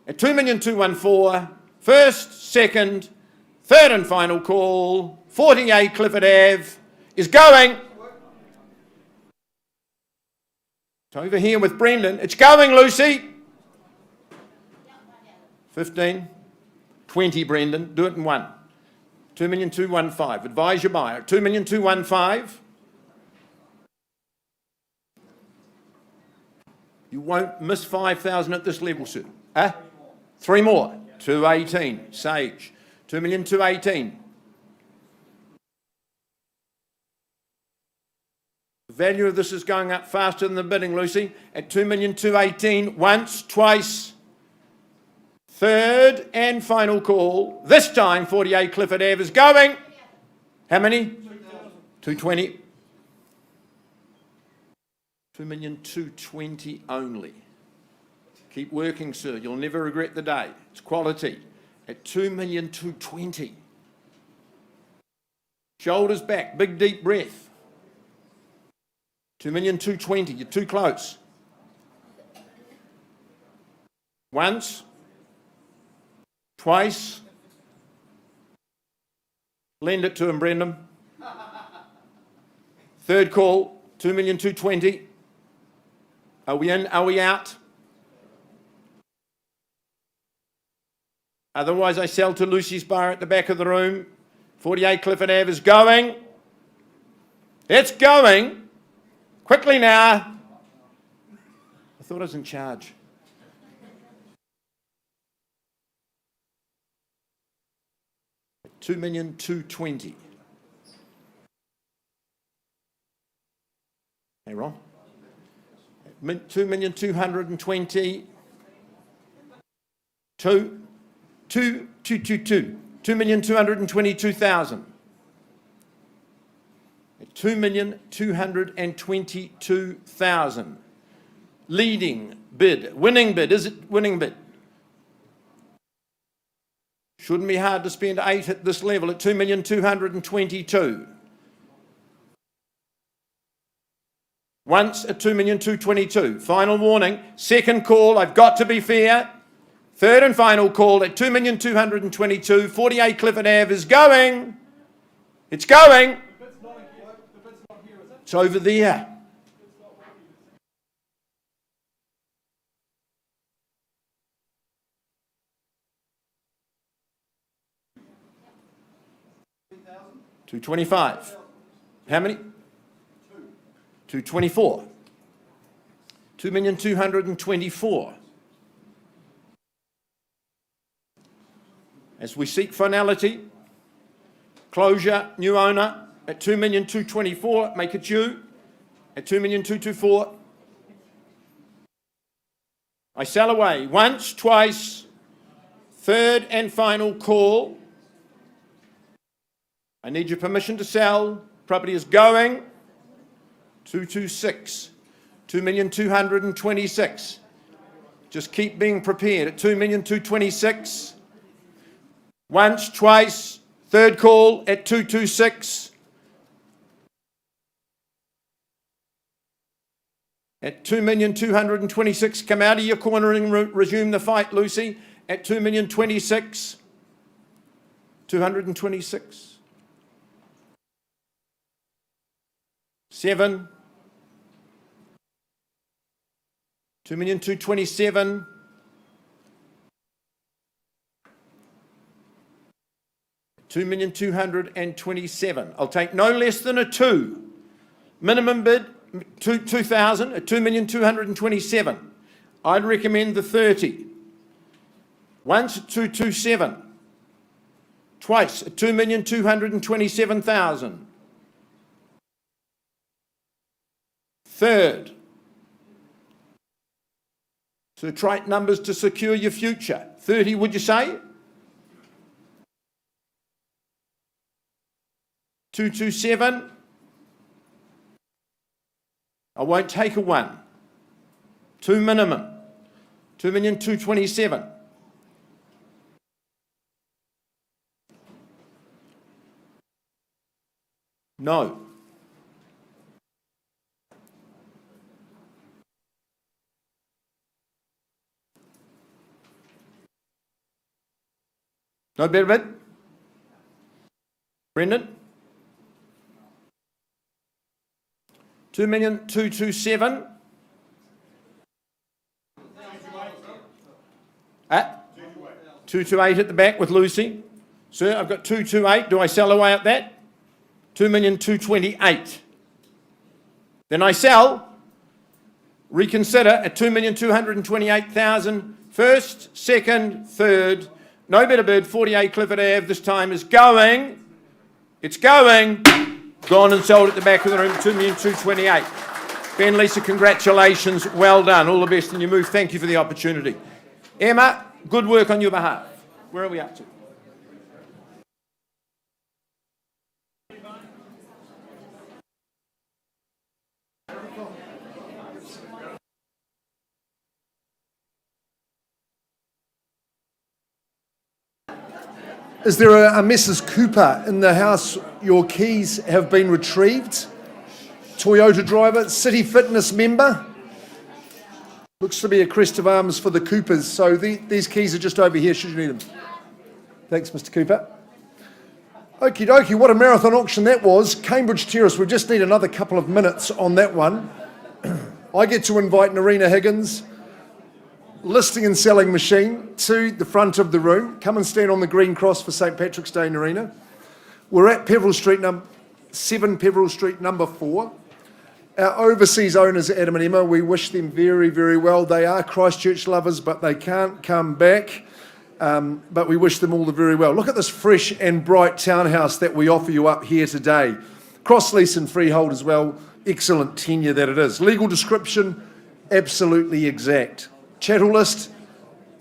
At 2,214,000, first, second, third and final call, 48 Clifford Ave is going. It's over here with Brendan. It's going, Lucy. 15, 20, Brendan. Do it in 1. 2,215,000. Advise your buyer. 2,215,000. You won't miss 5,000 at this level, sir. 3 more. 218. Sage. 2,218,000. The value of this is going up faster than the bidding, Lucy. At 2,218,000, once, twice. Third and final call. This time, 48 Clifford Ave is going. How many? 220. 2,220,000 only. Keep working, sir. You'll never regret the day. It's quality. At 2,220,000. Shoulders back. Big deep breath. 2,220,000. You're too close. Once. Twice. Lend it to him, Brendan. Third call. 2,220,000. Are we in? Are we out? Otherwise, I sell to Lucy's bar at the back of the room. 48 Clifford Ave is going. It's going. Quickly now. I thought I was in charge. $2,220,000. Hey, Ron. 2,220,000. 2,222,000. 2,222,000. Leading bid. Winning bid. Is it winning bid? Shouldn't be hard to spend 8 at this level at 2,222,000. Once at 2,222,000. Final warning. Second call. I've got to be fair. Third and final call at 2,222,000. 48 Clifford Ave is going. It's going. It's over there. $225,000. How many? 224. 2,224,000. As we seek finality, closure, new owner at 2,224,000. Make it you at 2,224,000. I sell away once, twice. Third and final call. I need your permission to sell. Property is going. 226. 2,226,000. Just keep being prepared at 2,226,000. Once, twice. Third call at 226. At 2,226,000. Come out of your corner and resume the fight, Lucy. At 2,026,000. 226. 7. 2,227,000. 2,227,000. 2,227,000. I'll take no less than a 2. Minimum bid, 2,000 at 2,227,000. I'd recommend the 30. Once at 227. Twice at 2,227,000. Third. So trite numbers to secure your future. 30, would you say? 227. I won't take a 1. 2 minimum. 2,227,000. No. No better bid? Brendan? 2,227,000. At 228 at the back with Lucy. Sir, I've got 228. Do I sell away at that? 2,228,000. Then I sell. Reconsider at 2,228,000. First, second, third. No better bid. 48 Clifford Ave. This time is going. It's going. Gone and sold at the back of the room. 2,228,000. Ben, Lisa, congratulations. Well done. All the best in your move. Thank you for the opportunity. Emma, good work on your behalf. Where are we up to? Is there a Mrs. Cooper in the house? Your keys have been retrieved. Toyota driver, City Fitness member. Looks to be a crest of arms for the Coopers. So these keys are just over here should you need them. Thanks, Mr. Cooper. Okie dokie, what a marathon auction that was. Cambridge Terrace, we just need another couple of minutes on that one. I get to invite Narina Higgins, listing and selling machine, to the front of the room. Come and stand on the green cross for St. Patrick's Day, Narina. We're at Peverell Street, 7 Peverell Street, number 4. Our overseas owners, Adam and Emma, we wish them very, very well. They are Christchurch lovers, but they can't come back. But we wish them all the very well. Look at this fresh and bright townhouse that we offer you up here today. Cross lease and freehold as well. Excellent tenure that it is. Legal description, absolutely exact. Chattel list,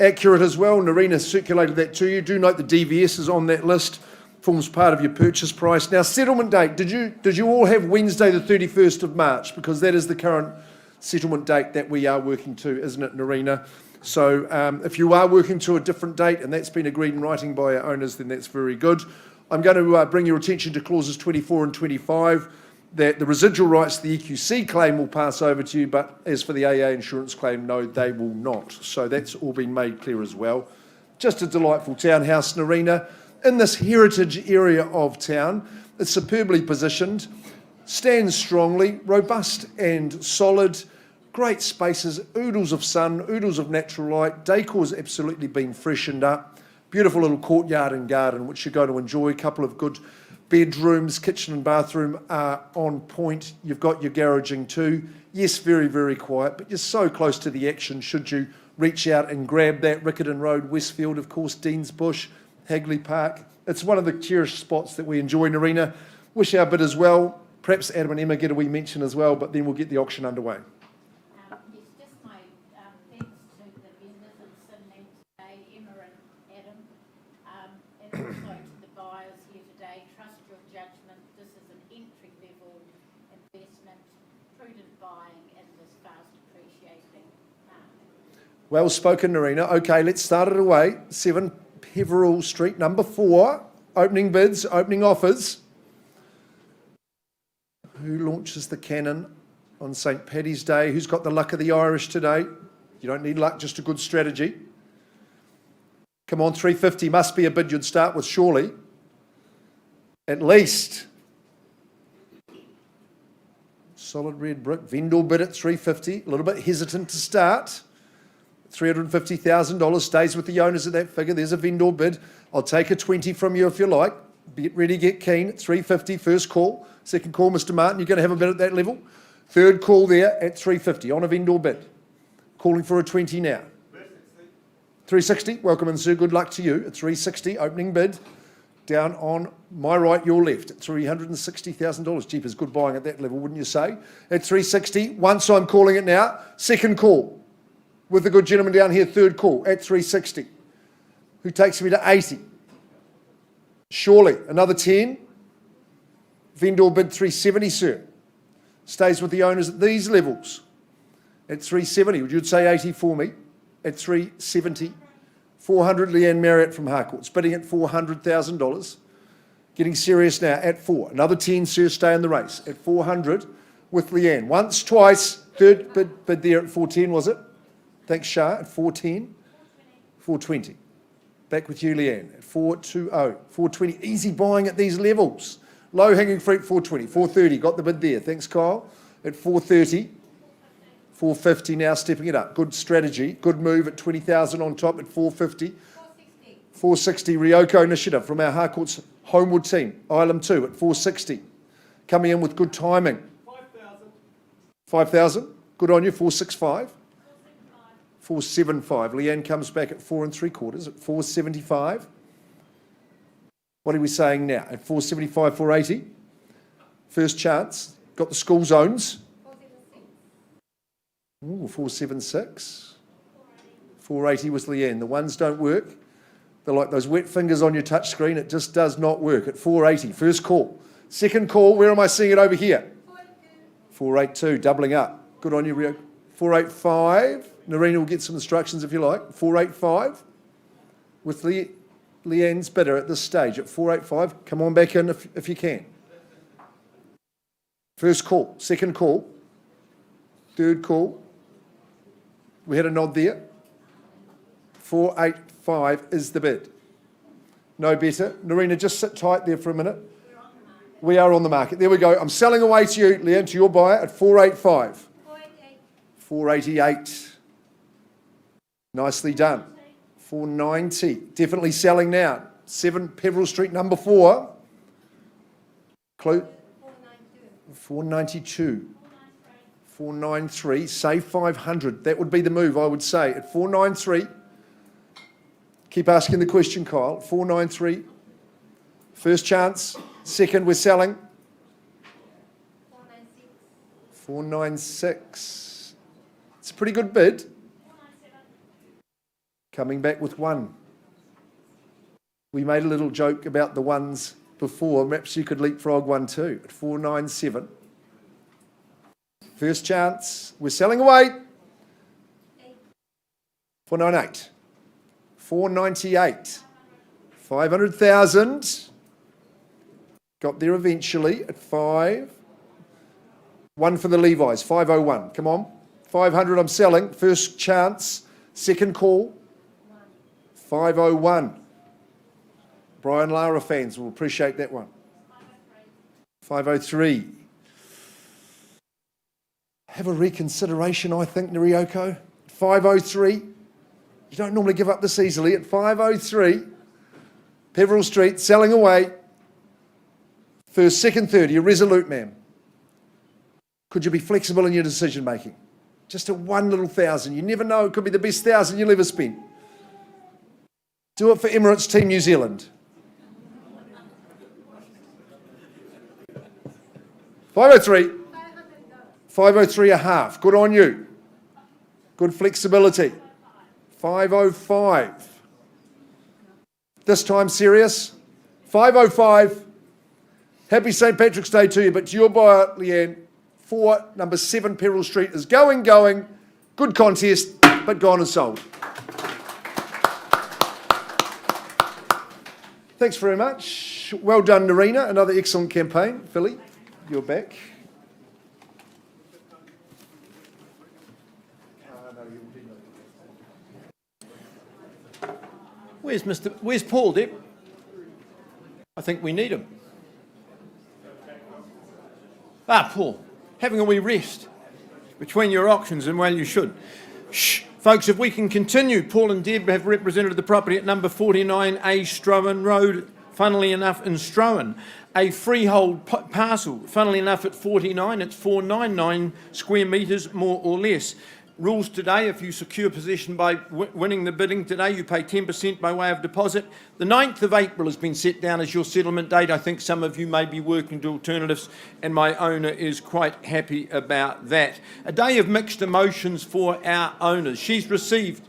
accurate as well. Narina circulated that to you. Do note the DVS is on that list. Forms part of your purchase price. Now, settlement date. Did you all have Wednesday the 31st of March? Because that is the current settlement date that we are working to, isn't it, Narina? So if you are working to a different date and that's been agreed in writing by our owners, then that's very good. I'm going to bring your attention to clauses 24 and 25, that the residual rights to the EQC claim will pass over to you, but as for the AA insurance claim, no, they will not. So that's all been made clear as well. Just a delightful townhouse, Narina, in this heritage area of town. It's superbly positioned, stands strongly, robust and solid. Great spaces, oodles of sun, oodles of natural light. Decor's absolutely been freshened up. Beautiful little courtyard and garden, which you're going to enjoy. A couple of good bedrooms, kitchen and bathroom are on point. You've got your garaging too. Yes, very, very quiet, but you're so close to the action should you reach out and grab that. Riccarton Road, Westfield, of course, Deans Bush, Hagley Park. It's one of the cherished spots that we enjoy, Narina. Wish our bid as well. Perhaps Adam and Emma get a wee mention as well, but then we'll get the auction underway. Well spoken, Narina. Okay, let's start it away. 7 Peverell Street, number 4. Opening bids, opening offers. Who launches the cannon on St. Paddy's Day? Who's got the luck of the Irish today? You don't need luck, just a good strategy. Come on, 350 must be a bid you'd start with, surely. At least. Solid red brick. Vendor bid at 350. A little bit hesitant to start. $350,000 stays with the owners at that figure. There's a vendor bid. I'll take a 20 from you if you like. Get ready, get keen. At 350, first call. Second call, Mr. Martin, you're going to have a bid at that level. Third call there at 350 on a vendor bid. Calling for a 20 now. 360, welcome in, sir. Good luck to you. At 360, opening bid. Down on my right, your left. At $360,000. Jeepers, good buying at that level, wouldn't you say? At 360, once I'm calling it now. Second call with the good gentleman down here. Third call at 360. Who takes me to 80? Surely, another 10. Vendor bid 370, sir. Stays with the owners at these levels. At 370, would you say 80 for me? At 370, 400, Leanne Marriott from Harcourts, bidding at $400,000. Getting serious now at 4. Another 10, sir, stay in the race. At 400 with Leanne. Once, twice, third bid there at 410, was it? Thanks, Shah, at 410. 420. Back with you, Leanne, at 420. 420, easy buying at these levels. Low-hanging fruit, 420. 430, got the bid there. Thanks, Kyle. At 430. 450 now, stepping it up. Good strategy, good move at 20,000 on top at 450. 460, Ryoko Initiative from our Harcourts Holmwood team. Island 2 at 460. Coming in with good timing. 5,000. Good on you, 465. 475. Leanne comes back at 4 3/4 at 475. What are we saying now? At 475, 480. First chance. Got the school zones. 476. 480 was Leanne. The ones don't work. They're like those wet fingers on your touch screen. It just does not work. At 480, first call. Second call, where am I seeing it over here? 482, doubling up. Good on you, Rio. 485. Narina will get some instructions if you like. 485 with Leanne's bidder at this stage at 485. Come on back in if you can. First call, second call, third call. We had a nod there. 485 is the bid. No better. Narina, just sit tight there for a minute. We are on the market. There we go. I'm selling away to you, Leanne, to your buyer at 485. 488. Nicely done. 490. Definitely selling now. 7 Peverell Street, number 4. 492. 493. Say 500. That would be the move, I would say. At 493. Keep asking the question, Kyle. 493. First chance. Second, we're selling. 496. It's a pretty good bid. Coming back with 1. We made a little joke about the ones before. Perhaps you could leapfrog 1 too. At 497. First chance. We're selling away. 498. 498. 500,000. Got there eventually at 5. 1 for the Levi's. 501. Come on. 500 I'm selling. First chance. Second call. 501. Brian Lara fans will appreciate that one. 503. Have a reconsideration, I think, Norioko. 503. You don't normally give up this easily. At 503. Peverell Street, selling away. First, second, third. You're resolute, ma'am. Could you be flexible in your decision making? Just a 1 little thousand. You never know. It could be the best 1,000 you'll ever spend. Do it for Emirates Team New Zealand. 503. 503 a half. Good on you. Good flexibility. 505. This time serious. 505. Happy St. Patrick's Day to you, but to your buyer, Leanne, 4, number 7 Peverell Street is going. Good contest, but gone and sold. Thanks very much. Well done, Narina. Another excellent campaign. Philly, you're back. Where's Paul, Deb? I think we need him. Paul, having a wee rest between your auctions, and well, you should. Shh. Folks, if we can continue, Paul and Deb have represented the property at number 49A Strowan Road funnily enough, in Strowan. A freehold parcel, funnily enough, at 49, it's 499 square metres, more or less. Rules today, if you secure possession by winning the bidding today, you pay 10% by way of deposit. The 9th of April has been set down as your settlement date. I think some of you may be working to alternatives, and my owner is quite happy about that. A day of mixed emotions for our owners. She's received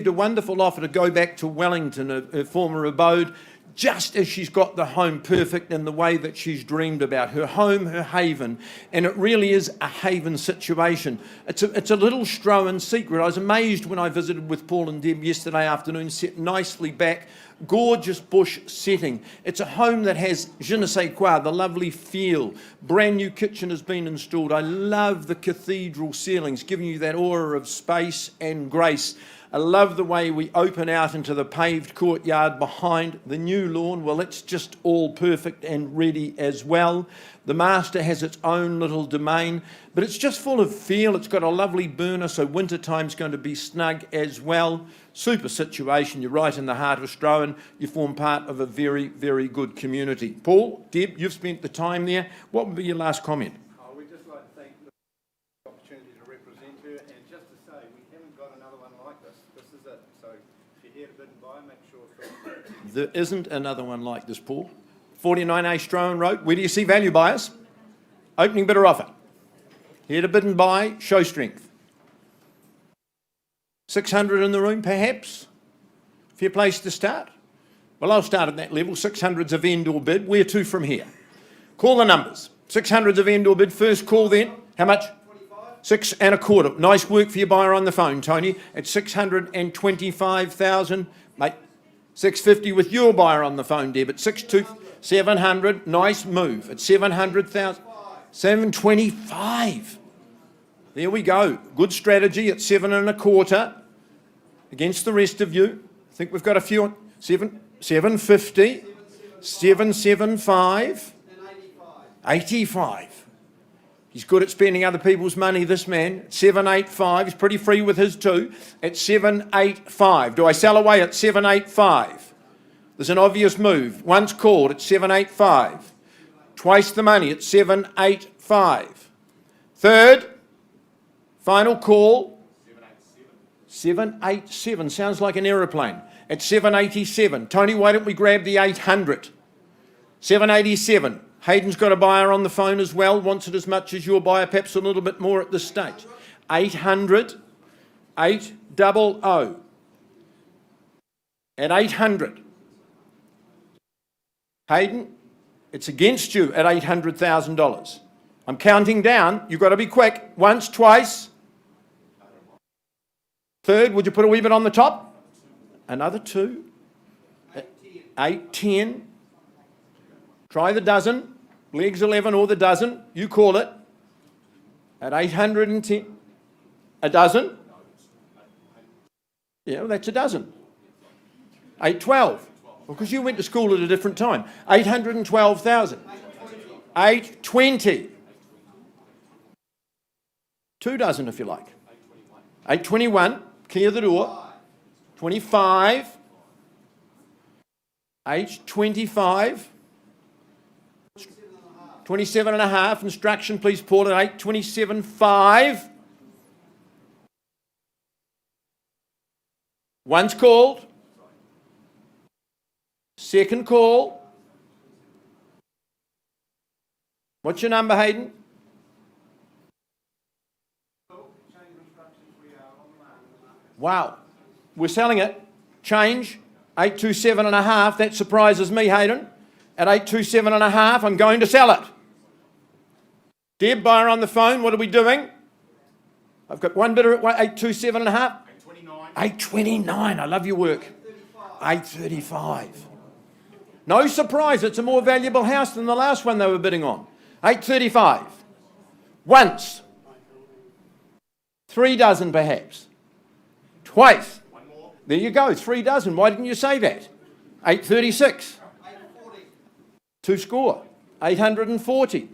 a wonderful offer to go back to Wellington, her former abode, just as she's got the home perfect in the way that she's dreamed about. Her home, her haven, and it really is a haven situation. It's a little Strowan secret. I was amazed when I visited with Paul and Deb yesterday afternoon, set nicely back, gorgeous bush setting. It's a home that has je ne sais quoi, the lovely feel. Brand new kitchen has been installed. I love the cathedral ceilings, giving you that aura of space and grace. I love the way we open out into the paved courtyard behind the new lawn. Well, it's just all perfect and ready as well. The master has its own little domain, but it's just full of feel. It's got a lovely burner, so winter time's going to be snug as well. Super situation. You're right in the heart of Strowan. You form part of a very, very good community. Paul, Deb, you've spent the time there. What would be your last comment? We'd just like to thank the opportunity to represent her, and just to say we haven't got another one like this. This is it. So if you're here to bid and buy, make sure it's There isn't another one like this, Paul. 49A Strowan Road. Where do you see value buyers? Opening bidder offer. Here to bid and buy, show strength. 600 in the room, perhaps? Fair place to start? Well, I'll start at that level. 600's a vendor bid. Where to from here? Call the numbers. 600's a vendor bid. First call then. How much? 6 1/4. Nice work for your buyer on the phone, Tony. At 625,000, mate. 650 with your buyer on the phone, Deb. At 700. Nice move. At 700,000. 725. There we go. Good strategy at 7 1/4 against the rest of you. I think we've got a few. 750. 775. 85. He's good at spending other people's money, this man. 785. He's pretty free with his too. At 785. Do I sell away at 785? There's an obvious move. Once called at 785. Twice the money at 785. Third, final call. 787. Sounds like an aeroplane. At 787. Tony, why don't we grab the 800? 787. Hayden's got a buyer on the phone as well, wants it as much as your buyer, perhaps a little bit more at this stage. 800, 800. At 800. Hayden, it's against you at $800,000. I'm counting down. You've got to be quick. Once, twice. Third, would you put a wee bit on the top? Another 2. 810. Try the dozen. Legs 11 or the dozen. You call it. At 810. A dozen? Yeah, well, that's a dozen. 812. Well, because you went to school at a different time. 812,000. 820. 2 dozen, if you like. 821. Clear the door. 25. 825. 27.5. Instruction, please, Paul, at 827.5. Once called. Second call. What's your number, Hayden? Wow. We're selling it. Change. 827.5. That surprises me, Hayden. At 827.5, I'm going to sell it. Deb, buyer on the phone, what are we doing? I've got one bidder at 827.5. 829. 829, I love your work. 835. No surprise, it's a more valuable house than the last one they were bidding on. 835. Once. 3 dozen perhaps. Twice. One more. There you go, 3 dozen. Why didn't you say that? 836. 2 score. 840.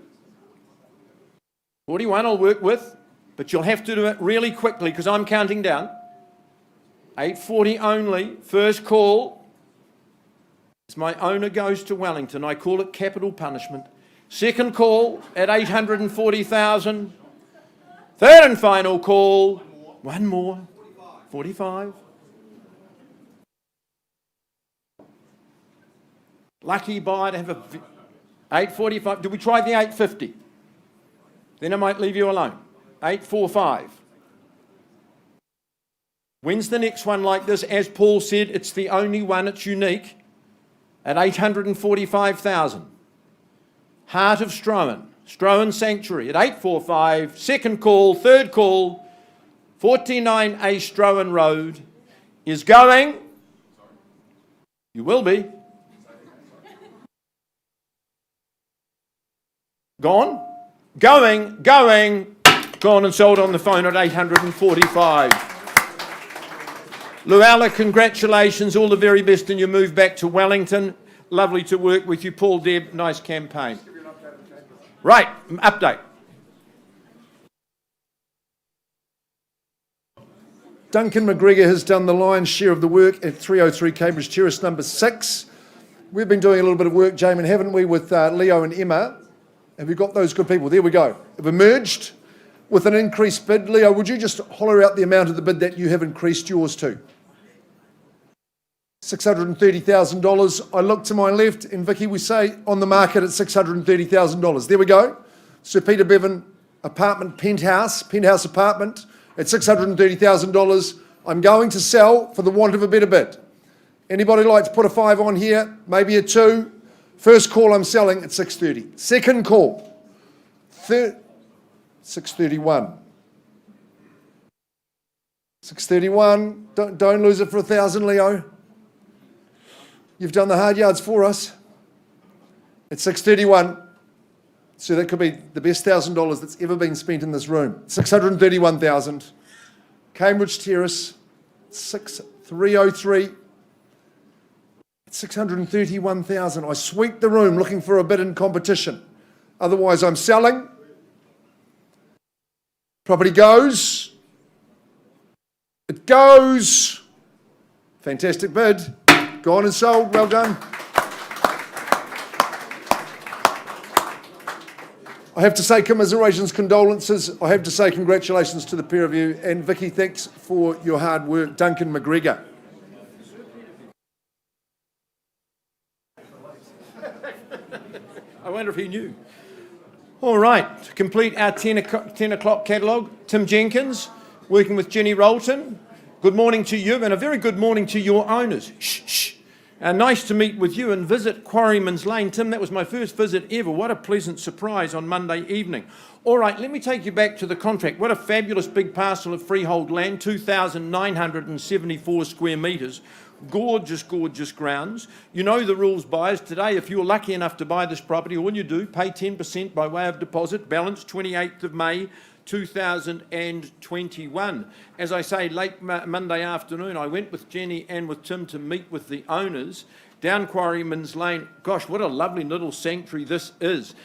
41 I'll work with, but you'll have to do it really quickly because I'm counting down. 840 only. First call. As my owner goes to Wellington, I call it capital punishment. Second call at 840,000. Third and final call. One more. 45. Lucky buyer to have a 845. Do we try the 850? Then I might leave you alone. 845. When's the next one like this? As Paul said, it's the only one, it's unique, at 845,000. Heart of Strowan Sanctuary at 845. Second call, third call, 49A Strowan Road is going. You will be. Gone? Going, gone and sold on the phone at 845. Luella, congratulations, all the very best in your move back to Wellington. Lovely to work with you. Paul, Deb, nice campaign. Right, update. Duncan McGregor has done the lion's share of the work at 303 Cambridge Terrace, number 6. We've been doing a little bit of work, Jamin, haven't we, with Leo and Emma? Have we got those good people? There we go. Have emerged with an increased bid. Leo, would you just holler out the amount of the bid that you have increased yours to? $630,000. I look to my left, and Vicky, we say on the market at $630,000. There we go. Sir Peter Bevan apartment, penthouse apartment at $630,000. I'm going to sell for the want of a better bid. Anybody like to put a 5 on here? Maybe a 2? First call, I'm selling at $630. Second call, $631. $631. Don't lose it for 1,000, Leo. You've done the hard yards for us. At $631. So that could be the best $1,000 that's ever been spent in this room. $631,000. Cambridge Terrace, 6303. $631,000. I sweep the room looking for a bid in competition. Otherwise, I'm selling. Property goes. It goes. Fantastic bid. Gone and sold. Well done. I have to say commiserations, condolences. I have to say congratulations to the pair of you. And Vicky, thanks for your hard work. Duncan McGregor. I wonder if he knew. All right, to complete our 10 o'clock catalogue, Tim Jenkins, working with Jenny Rolton. Good morning to you, and a very good morning to your owners. Shh. Nice to meet with you and visit Quarryman's Lane. Tim, that was my first visit ever. What a pleasant surprise on Monday evening. All right, let me take you back to the contract. What a fabulous big parcel of freehold land, 2,974 square metres. Gorgeous, gorgeous grounds. You know the rules, buyers. Today, if you're lucky enough to buy this property, all you do, pay 10% by way of deposit, balance 28th of May 2021. As I say, late Monday afternoon, I went with Jenny and with Tim to meet with the owners down Quarryman's Lane. Gosh, what a lovely little sanctuary this is.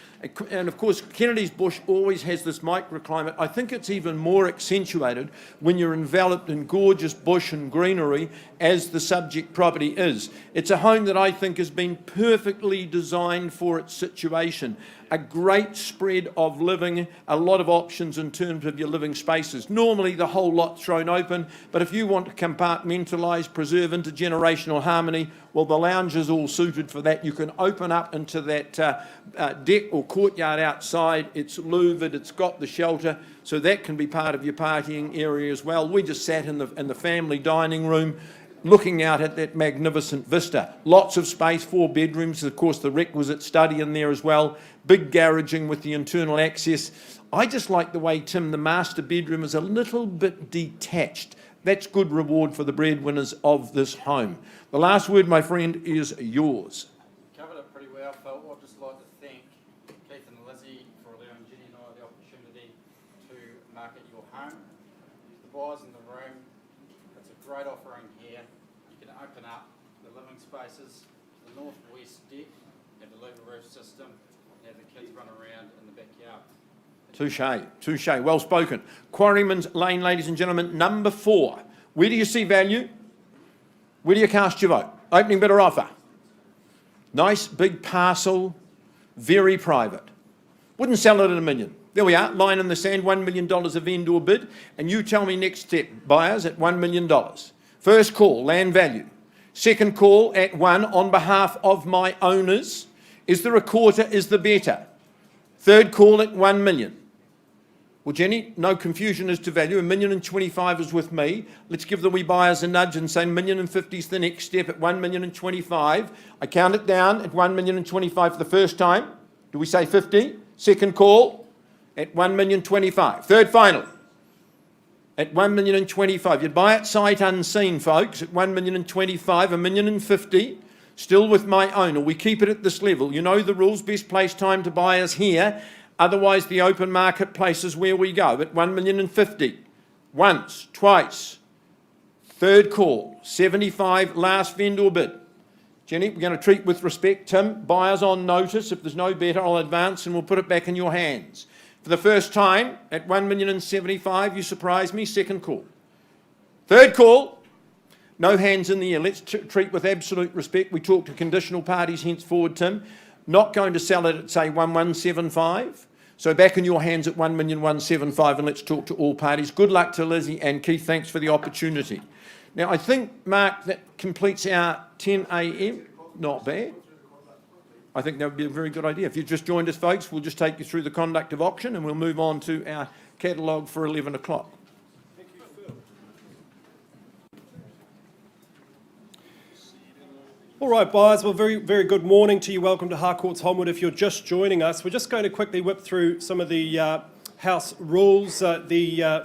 And of course, Kennedy's Bush always has this microclimate. I think it's even more accentuated when you're enveloped in gorgeous bush and greenery as the subject property is. It's a home that I think has been perfectly designed for its situation. A great spread of living, a lot of options in terms of your living spaces. Normally the whole lot thrown open, but if you want to compartmentalise, preserve intergenerational harmony, well, the lounge is all suited for that. You can open up into that deck or courtyard outside. It's louvered, it's got the shelter, so that can be part of your partying area as well. We just sat in the family dining room, looking out at that magnificent vista. Lots of space, 4 bedrooms, of course the requisite study in there as well. Big garaging with the internal access. I just like the way, Tim, the master bedroom is a little bit detached. That's good reward for the breadwinners of this home. The last word, my friend, is yours. Covered it pretty well, Phil. I'd just like to thank Keith and Lizzie for allowing Jenny and I the opportunity to market your home. The buyers in the room, it's a great offering here. You can open up the living spaces, the northwest deck, have the louver roof system, and have the kids run around in the backyard. Touche, well spoken. Quarryman's Lane, ladies and gentlemen, number 4. Where do you see value? Where do you cast your vote? Opening bid or offer? Nice big parcel, very private. Wouldn't sell it at $1 million. There we are, line in the sand, $1 million a vendor bid, and you tell me next step, buyers at $1 million. First call, land value. Second call at 1 on behalf of my owners. Is there a quarter, is the better? Third call at 1 million. Well, Jenny, no confusion as to value. $1,025,000 is with me. Let's give the wee buyers a nudge and say $1,050,000 is the next step at $1,025,000. I count it down at $1,025,000 for the first time. Do we say 50? Second call at $1,025,000. Third final at $1,025,000. You'd buy it sight unseen, folks, at $1,025,000, $1,050,000. Still with my owner. We keep it at this level. You know the rules. Best place time to buy is here. Otherwise, the open marketplace is where we go at $1,050,000. Once, twice. Third call, 75, last vendor bid. Jenny, we're going to treat with respect. Tim, buyers on notice. If there's no better, I'll advance and we'll put it back in your hands. For the first time, at $1,075,000, you surprise me. Second call. Third call, no hands in the air. Let's treat with absolute respect. We talk to conditional parties henceforward, Tim. Not going to sell it at, say, 1,175. So back in your hands at 1,175,000, and let's talk to all parties. Good luck to Lizzie and Keith. Thanks for the opportunity. Now, I think, Mark, that completes our 10 a.m. Not bad. I think that would be a very good idea. If you've just joined us, folks, we'll just take you through the conduct of auction and we'll move on to our catalogue for 11 o'clock. All right, buyers, well, very, very good morning to you. Welcome to Harcourts Holmwood. If you're just joining us, we're just going to quickly whip through some of the house rules. The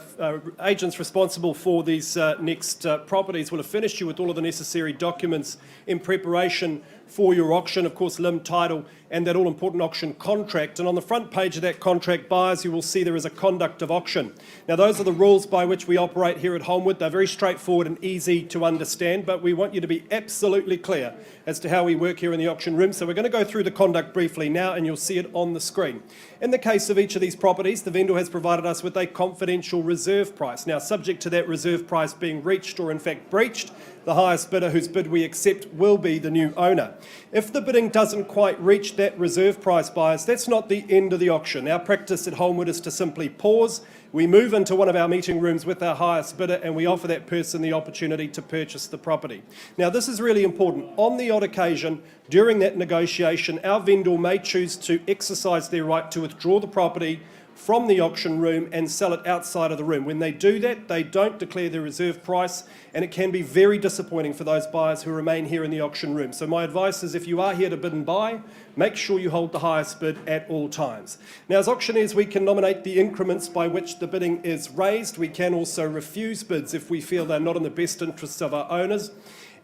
agents responsible for these next properties will have finished you with all of the necessary documents in preparation for your auction. Of course, limb title and that all-important auction contract. And on the front page of that contract, buyers, you will see there is a conduct of auction. Now, those are the rules by which we operate here at Holmwood. They're very straightforward and easy to understand, but we want you to be absolutely clear as to how we work here in the auction room. So we're going to go through the conduct briefly now, and you'll see it on the screen. In the case of each of these properties, the vendor has provided us with a confidential reserve price. Now, subject to that reserve price being reached or in fact breached, the highest bidder whose bid we accept will be the new owner. If the bidding doesn't quite reach that reserve price, buyers, that's not the end of the auction. Our practice at Holmwood is to simply pause. We move into one of our meeting rooms with our highest bidder and we offer that person the opportunity to purchase the property. Now, this is really important. On the odd occasion, during that negotiation, our vendor may choose to exercise their right to withdraw the property from the auction room and sell it outside of the room. When they do that, they don't declare their reserve price, and it can be very disappointing for those buyers who remain here in the auction room. So my advice is, if you are here to bid and buy, make sure you hold the highest bid at all times. Now, as auctioneers, we can nominate the increments by which the bidding is raised. We can also refuse bids if we feel they're not in the best interests of our owners.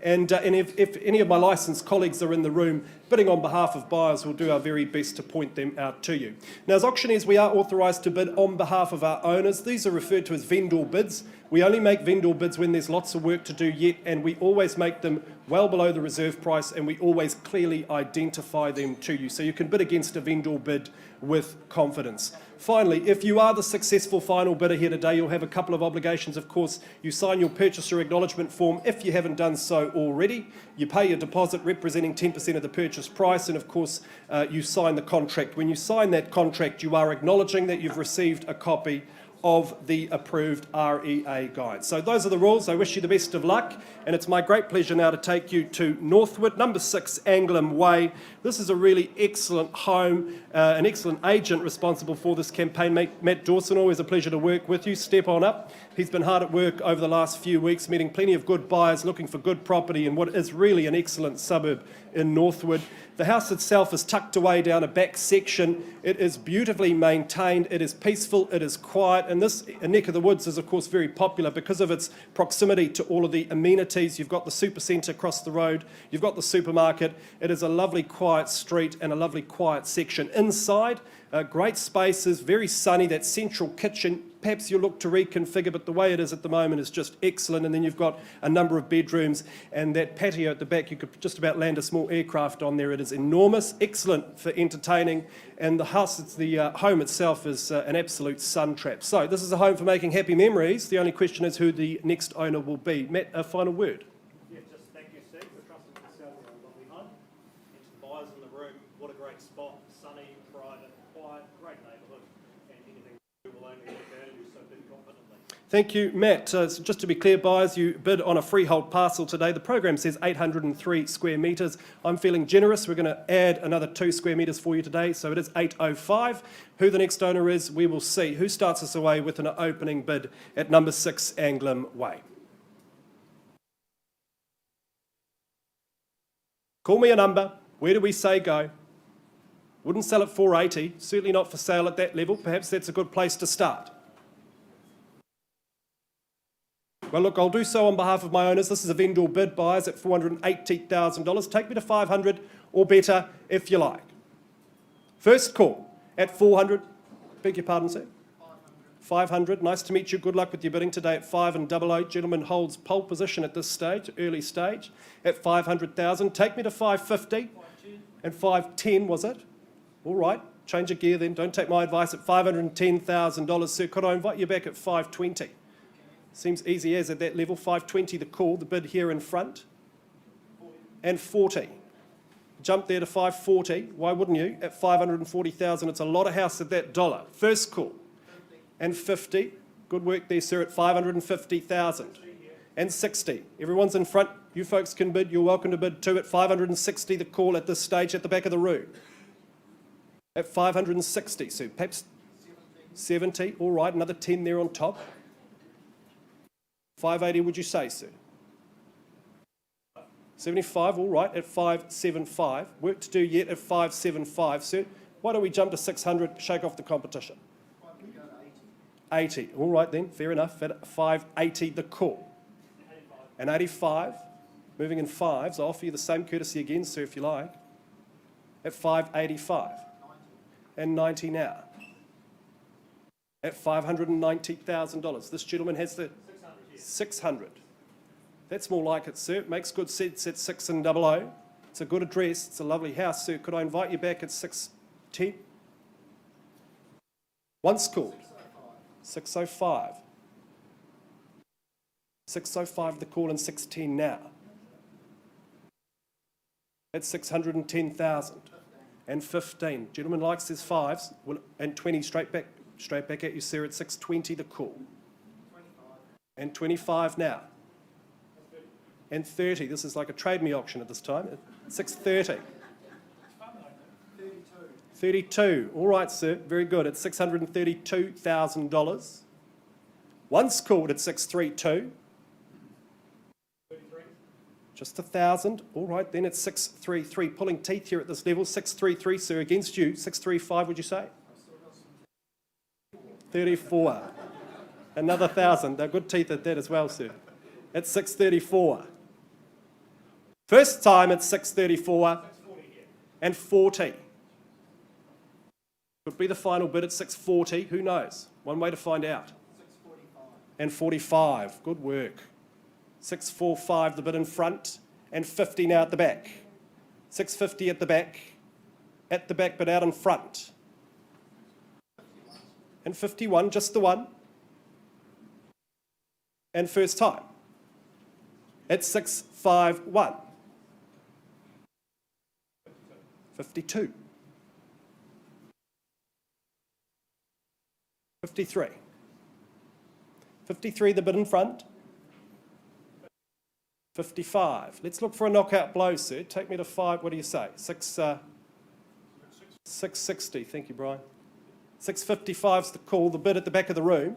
And if any of my licensed colleagues are in the room bidding on behalf of buyers, we'll do our very best to point them out to you. Now, as auctioneers, we are authorised to bid on behalf of our owners. These are referred to as vendor bids. We only make vendor bids when there's lots of work to do yet, and we always make them well below the reserve price, and we always clearly identify them to you. So you can bid against a vendor bid with confidence. Finally, if you are the successful final bidder here today, you'll have a couple of obligations. Of course, you sign your purchaser acknowledgement form if you haven't done so already. You pay your deposit representing 10% of the purchase price, and of course, you sign the contract. When you sign that contract, you are acknowledging that you've received a copy of the approved REA guide. So those are the rules. I wish you the best of luck, and it's my great pleasure now to take you to Northwood, number 6 Anglem Way. This is a really excellent home, an excellent agent responsible for this campaign, Matt Dawson. Always a pleasure to work with you. Step on up. He's been hard at work over the last few weeks, meeting plenty of good buyers looking for good property in what is really an excellent suburb in Northwood. The house itself is tucked away down a back section. It is beautifully maintained, it is peaceful, it is quiet, and this neck of the woods is of course very popular because of its proximity to all of the amenities. You've got the supercentre across the road, you've got the supermarket. It is a lovely quiet street and a lovely quiet section. Inside, great spaces, very sunny, that central kitchen. Perhaps you look to reconfigure, but the way it is at the moment is just excellent. And then you've got a number of bedrooms and that patio at the back, you could just about land a small aircraft on there. It is enormous, excellent for entertaining. And the house, the home itself is an absolute sun trap. So this is a home for making happy memories. The only question is who the next owner will be. Matt, a final word. Yeah, just thank you, Steve, for trusting us to sell your lovely home. And to the buyers in the room. What a great spot, sunny, private, quiet, great neighbourhood, and anything we will only look value, so bid confidently. Thank you, Matt. So just to be clear, buyers, you bid on a freehold parcel today. The program says 803 square metres. I'm feeling generous. We're going to add another 2 square metres for you today, so it is 805. Who the next owner is, we will see. Who starts us away with an opening bid at number 6 Anglim Way? Call me a number. Where do we say go? Wouldn't sell at 480. Certainly not for sale at that level. Perhaps that's a good place to start. Well, look, I'll do so on behalf of my owners. This is a vendor bid, buyers at $480,000. Take me to 500 or better if you like. First call at 400. Beg your pardon, sir? 500. Nice to meet you. Good luck with your bidding today at 5 and 00. Gentleman holds pole position at this stage, early stage, at 500,000. Take me to 550 and 510, was it? All right. Change of gear then. Don't take my advice at $510,000. Sir, could I invite you back at 520? Seems easy as at that level. 520 the call, the bid here in front. And 40. Jump there to 540. Why wouldn't you? At 540,000, it's a lot of house at that dollar. First call. And 50. Good work there, sir, at 550,000. And 60. Everyone's in front. You folks can bid. You're welcome to bid too at 560 the call at this stage at the back of the room. At 560, so perhaps 70. All right, another 10 there on top. 580, would you say, sir? 75, all right, at 575. Work to do yet at 575, sir. Why don't we jump to 600, shake off the competition? 80, all right then, fair enough. At 580, the call. And 85, moving in fives. I'll offer you the same courtesy again, sir, if you like. At 585. And 90 now. At $590,000. This gentleman has the 600. That's more like it, sir. It makes good sense at 6 and 00. It's a good address. It's a lovely house, sir. Could I invite you back at 610? Once called. 605. 605 the call and 610 now. At 610,000. And 15. Gentleman likes his fives. And 20 straight back at you, sir, at 620 the call. And 25 now. And 30. This is like a trade me auction at this time. 630. 32. All right, sir. Very good. At $632,000. Once called at 632. Just 1,000. All right, then it's 633. Pulling teeth here at this level. 633, sir, against you. 635, would you say? 34. Another 1,000. They're good teeth at that as well, sir. At 634. First time at 634 and 40. Could be the final bid at 640. Who knows? One way to find out. 645. And 45. Good work. 645 the bid in front and 50 now at the back. 650 at the back but out in front. And 51, just the one. And first time. At 651. 52. 53. 53 the bid in front. 55. Let's look for a knockout blow, sir. Take me to 5. What do you say? 660. Thank you, Brian. 655's the call. The bid at the back of the room.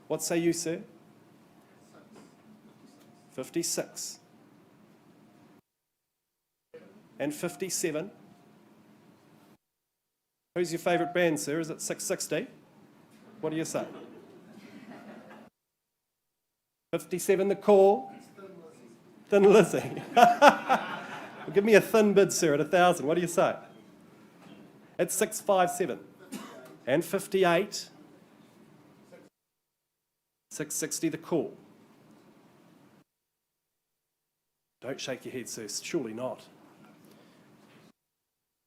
What say you, sir? 56. And 57. Who's your favourite band, sir? Is it 660? What do you say? 57 the call. Thin Lizzy. Well, give me a thin bid, sir, at 1,000. What do you say? At 657. And 58. 660 the call. Don't shake your head, sir. Surely not.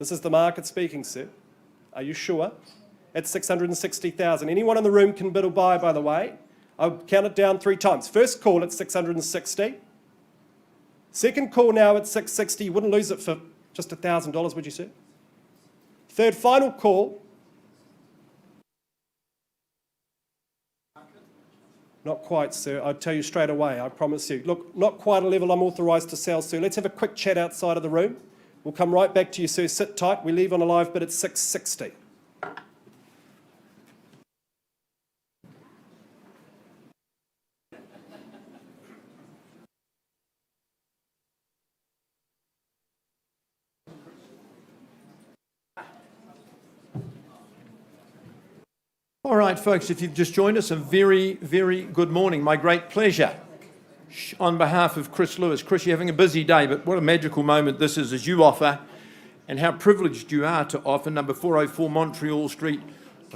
This is the market speaking, sir. Are you sure? At 660,000. Anyone in the room can bid or buy, by the way. I'll count it down 3 times. First call at 660. Second call now at 660. You wouldn't lose it for Just $1,000, would you, sir? Third, final call. Not quite, sir. I'll tell you straight away, I promise you. Look, not quite a level I'm authorised to sell, sir. Let's have a quick chat outside of the room. We'll come right back to you, sir. Sit tight. We leave on a live bid at $660. All right, folks, if you've just joined us, a very, very good morning. My great pleasure. On behalf of Chris Lewis. Chris, you're having a busy day, but what a magical moment this is as you offer, and how privileged you are to offer number 404 Montreal Street,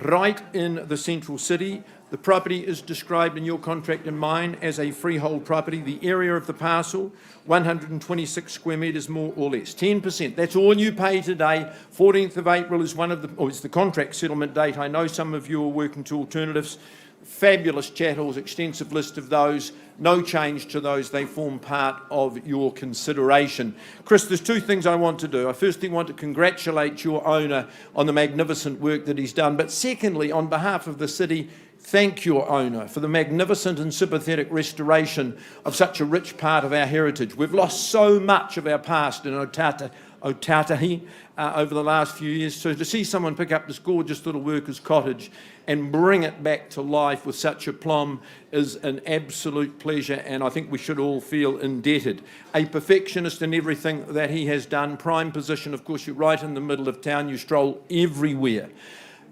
right in the central city. The property is described in your contract and mine as a freehold property. The area of the parcel, 126 square metres more or less. 10%, that's all you pay today. 14th of April is is the contract settlement date. I know some of you are working to alternatives. Fabulous chattels, extensive list of those. No change to those. They form part of your consideration. Chris, there's two things I want to do. I firstly want to congratulate your owner on the magnificent work that he's done. But secondly, on behalf of the city, thank your owner for the magnificent and sympathetic restoration of such a rich part of our heritage. We've lost so much of our past in Otautahi over the last few years. So to see someone pick up this gorgeous little workers' cottage and bring it back to life with such aplomb is an absolute pleasure, and I think we should all feel indebted. A perfectionist in everything that he has done. Prime position, of course, you're right in the middle of town. You stroll everywhere.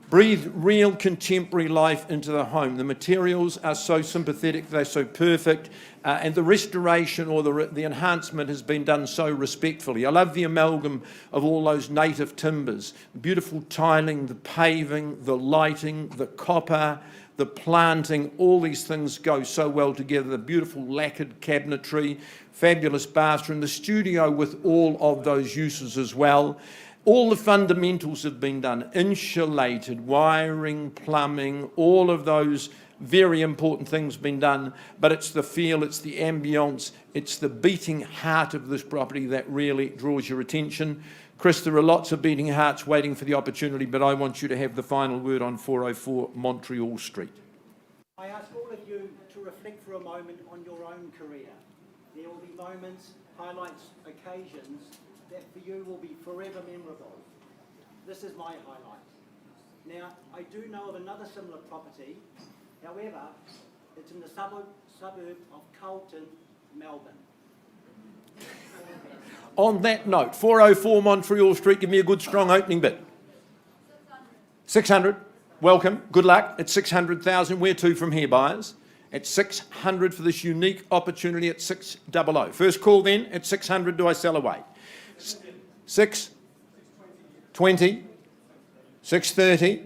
Breathe real contemporary life into the home. The materials are so sympathetic, they're so perfect, and the restoration or the enhancement has been done so respectfully. I love the amalgam of all those native timbers, the beautiful tiling, the paving, the lighting, the copper, the planting, all these things go so well together. The beautiful lacquered cabinetry, fabulous bathroom, the studio with all of those uses as well. All the fundamentals have been done, insulated, wiring, plumbing, all of those very important things been done, but it's the feel, it's the ambience, it's the beating heart of this property that really draws your attention. Chris, there are lots of beating hearts waiting for the opportunity, but I want you to have the final word on 404 Montreal Street. I ask all of you to reflect for a moment on your own career. There will be moments, highlights, occasions that for you will be forever memorable. This is my highlight. Now, I do know of another similar property, however, it's in the suburb of Carlton, Melbourne. On that note, 404 Montreal Street, give me a good strong opening bid. 600. Welcome, good luck. It's 600,000. Where to from here, buyers? At 600 for this unique opportunity at 600. First call then, at 600 do I sell away? 620, 630,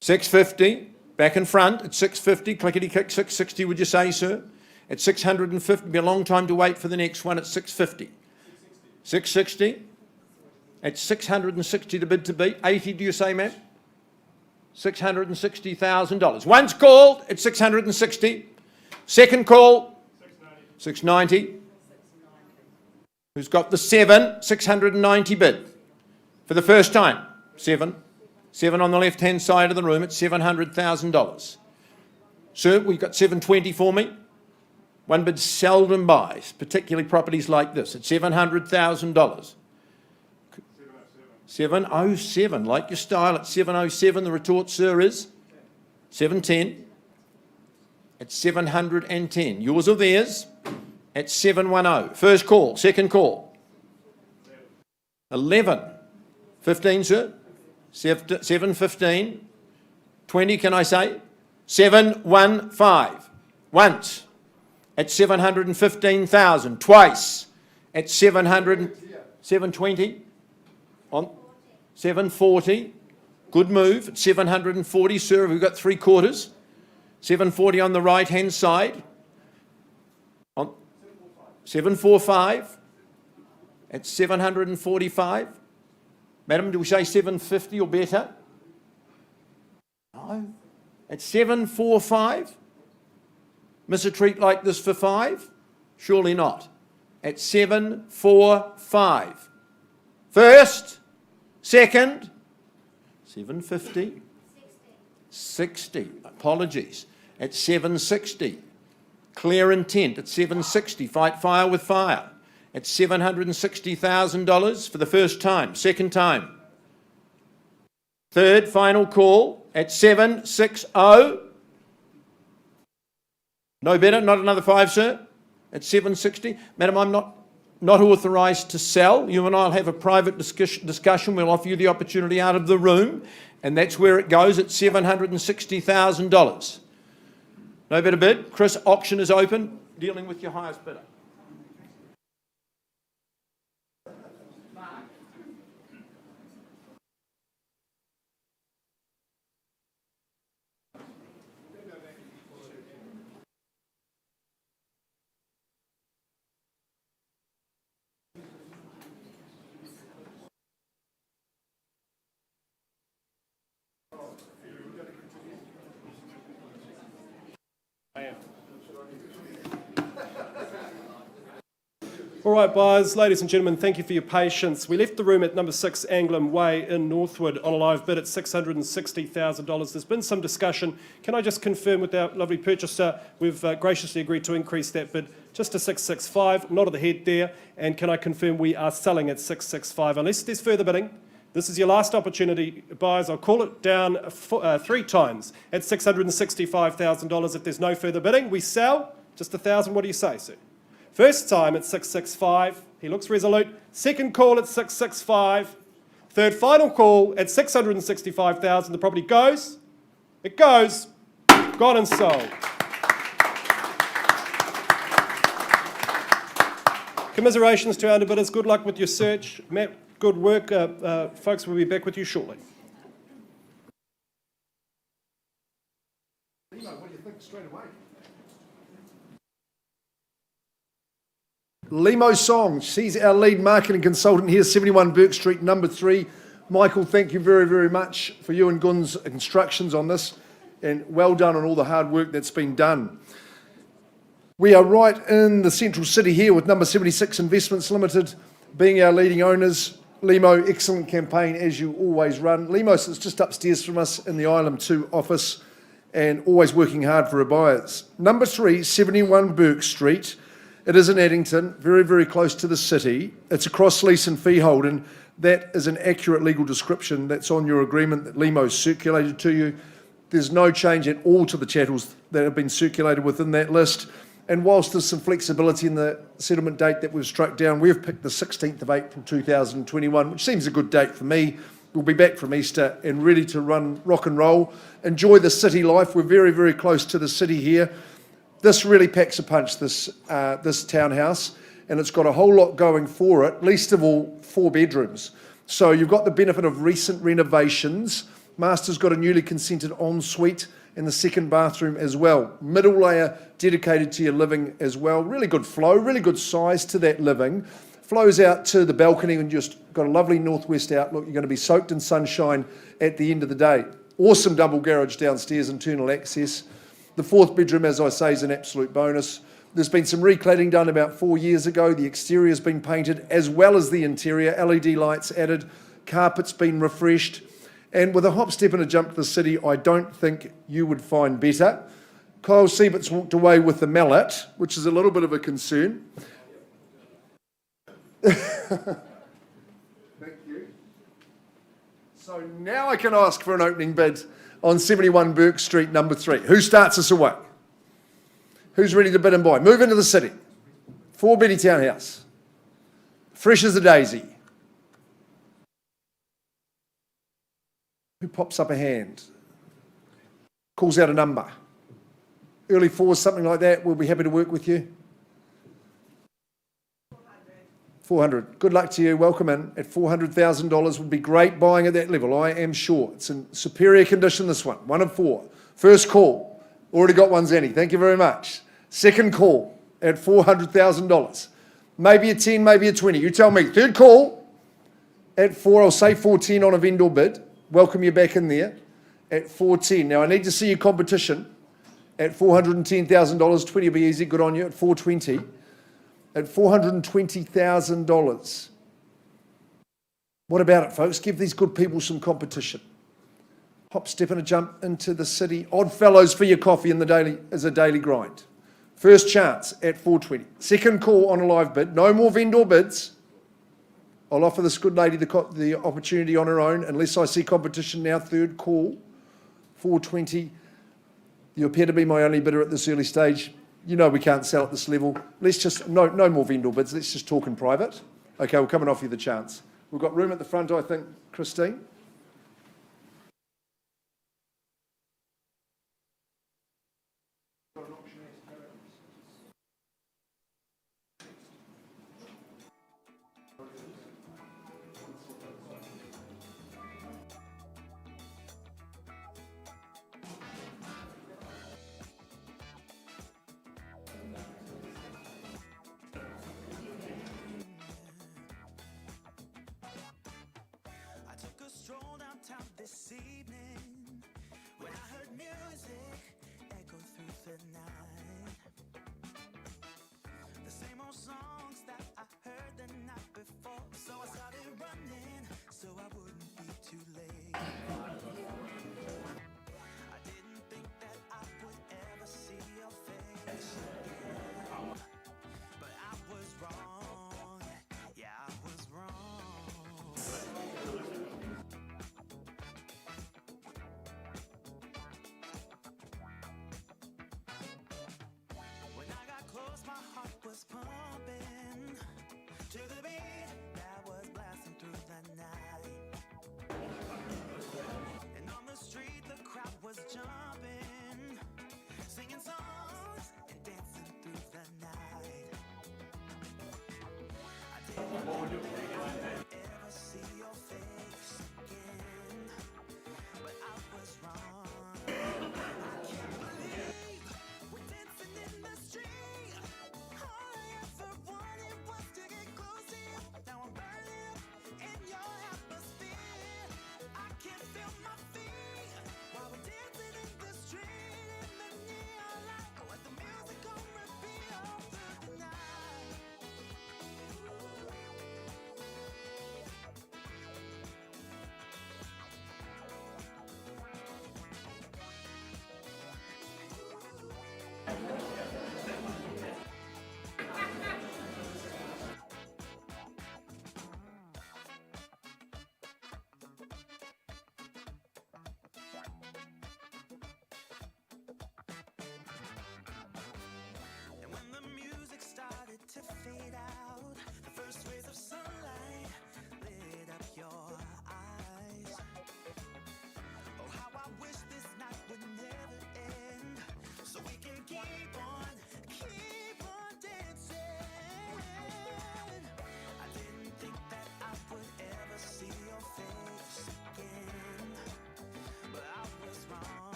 650, back in front at 650, clickety click, 660 would you say, sir? At 650, be a long time to wait for the next one at 650. 660, at 660 the bid to beat, 80 do you say, ma'am? $660,000. Once called at 660, second call, 690. Who's got the 690 bid? For the first time, 7 on the left-hand side of the room at $700,000. Sir, we've got 720 for me. One bid seldom buys, particularly properties like this, at $700,000. 707, like your style, at 707. The retort, sir, is 710. At 710. Yours or theirs? At 710. First call, second call. 11. 15, sir? 715. 20, can I say? 715. Once. At 715,000. Twice. At 720. On 740. Good move. At 740, sir. We've got 3/4. 740 on the right-hand side. On 745. At 745. Madam, do we say 750 or better? No. At 745? Miss a treat like this for 5? Surely not. at 745. First, second, 750. 60. Apologies. At 760. Clear intent at 760. Fight fire with fire. At $760,000 for the first time. Second time. Third final call at 760. No better, not another 5, sir. At 760. Madam, I'm not authorised to sell. You and I will have a private discussion. We'll offer you the opportunity out of the room, and that's where it goes at $760,000. No better bid. Chris, auction is open. Dealing with your highest bidder. All right, buyers, ladies and gentlemen, thank you for your patience. We left the room at number 6 Anglin Way in Northwood on a live bid at $660,000. There's been some discussion. Can I just confirm with our lovely purchaser, we've graciously agreed to increase that bid just to 665, not at the head there. And can I confirm we are selling at 665 unless there's further bidding? This is your last opportunity, buyers. I'll call it down 3 times at $665,000. If there's no further bidding, we sell. Just 1,000. What do you say, sir? First time at 665. He looks resolute. Second call at 665. Third final call at 665,000. The property goes. It goes. Gone and sold. Commiserations to our underbidders. Good luck with your search. Matt, good work. Folks, we'll be back with you shortly. What do you think straight away? Limo Song, she's our lead marketing consultant here, 71 Burke Street, number 3. Michael, thank you very, very much for you and Gun's instructions on this, and well done on all the hard work that's been done. We are right in the central city here with number 76 Investments Limited being our leading owners. Limo, excellent campaign as you always run. Limo sits just upstairs from us in the Island 2 office and always working hard for our buyers. Number 3, 71 Burke Street. It is in Addington, very, very close to the city. It's a cross-lease and freehold, and that is an accurate legal description that's on your agreement that Limo's circulated to you. There's no change at all to the chattels that have been circulated within that list. And whilst there's some flexibility in the settlement date that we've struck down, we've picked the 16th of April 2021, which seems a good date for me. We'll be back from Easter and ready to run rock and roll. Enjoy the city life. We're very, very close to the city here. This really packs a punch, this townhouse, and it's got a whole lot going for it, least of all 4 bedrooms. So you've got the benefit of recent renovations. Master's got a newly consented ensuite and the second bathroom as well. Middle layer dedicated to your living as well. Really good flow, really good size to that living. Flows out to the balcony and just got a lovely northwest outlook. You're going to be soaked in sunshine at the end of the day. Awesome double garage downstairs, internal access. The 4th bedroom, as I say, is an absolute bonus. There's been some recladding done about 4 years ago. The exterior's been painted as well as the interior. LED lights added. Carpet's been refreshed. And with a hop, step and a jump to the city, I don't think you would find better. Kyle Siebert's walked away with the mallet, which is a little bit of a concern. Thank you. So now I can ask for an opening bid on 71 Burke Street, number 3. Who starts us away? Who's ready to bid and buy? Move into the city. 4-beddy townhouse. Fresh as a daisy. Who pops up a hand? Calls out a number. Early 4s, something like that. We'll be happy to work with you. 400. Good luck to you. Welcome in at $400,000. Would be great buying at that level, I am sure. It's in superior condition, this one. 1 of 4. First call. Already got one, Zanny. Thank you very much. Second call at $400,000. Maybe a 10, maybe a 20. You tell me. Third call at 4. I'll say 410 on a vendor bid. Welcome you back in there at 410. Now, I need to see your competition at $410,000. 20 will be easy. Good on you at 420. at $420,000. What about it, folks? Give these good people some competition. Hop, step and a jump into the city. Odd fellows for your coffee in the daily as a daily grind. First chance at 420. Second call on a live bid. No more vendor bids. I'll offer this good lady the opportunity on her own, unless I see competition now. Third call, 420. You appear to be my only bidder at this early stage. You know we can't sell at this level. Let's just, no more vendor bids. Let's just talk in private. Okay, we'll come and offer you the chance. We've got room at the front, I think, Christine. I took a stroll downtown this evening when I heard music echo through the night. The same old songs that I heard the night before. So I started running so I wouldn't be too late. I didn't think that I would ever see your face, but I was wrong. Yeah, I was wrong. When I got close, my heart was pumping to the beat that was blasting through the night. And on the street, the crowd was jumping, singing songs and dancing through the night. I didn't ever see your face again, but I was wrong. I can't believe we're dancing in the street. All I ever wanted was to get close to you. Now I'm burning up in your atmosphere. I can feel my feet while we're dancing in the street in the neon light. With the music on repeat all through the night.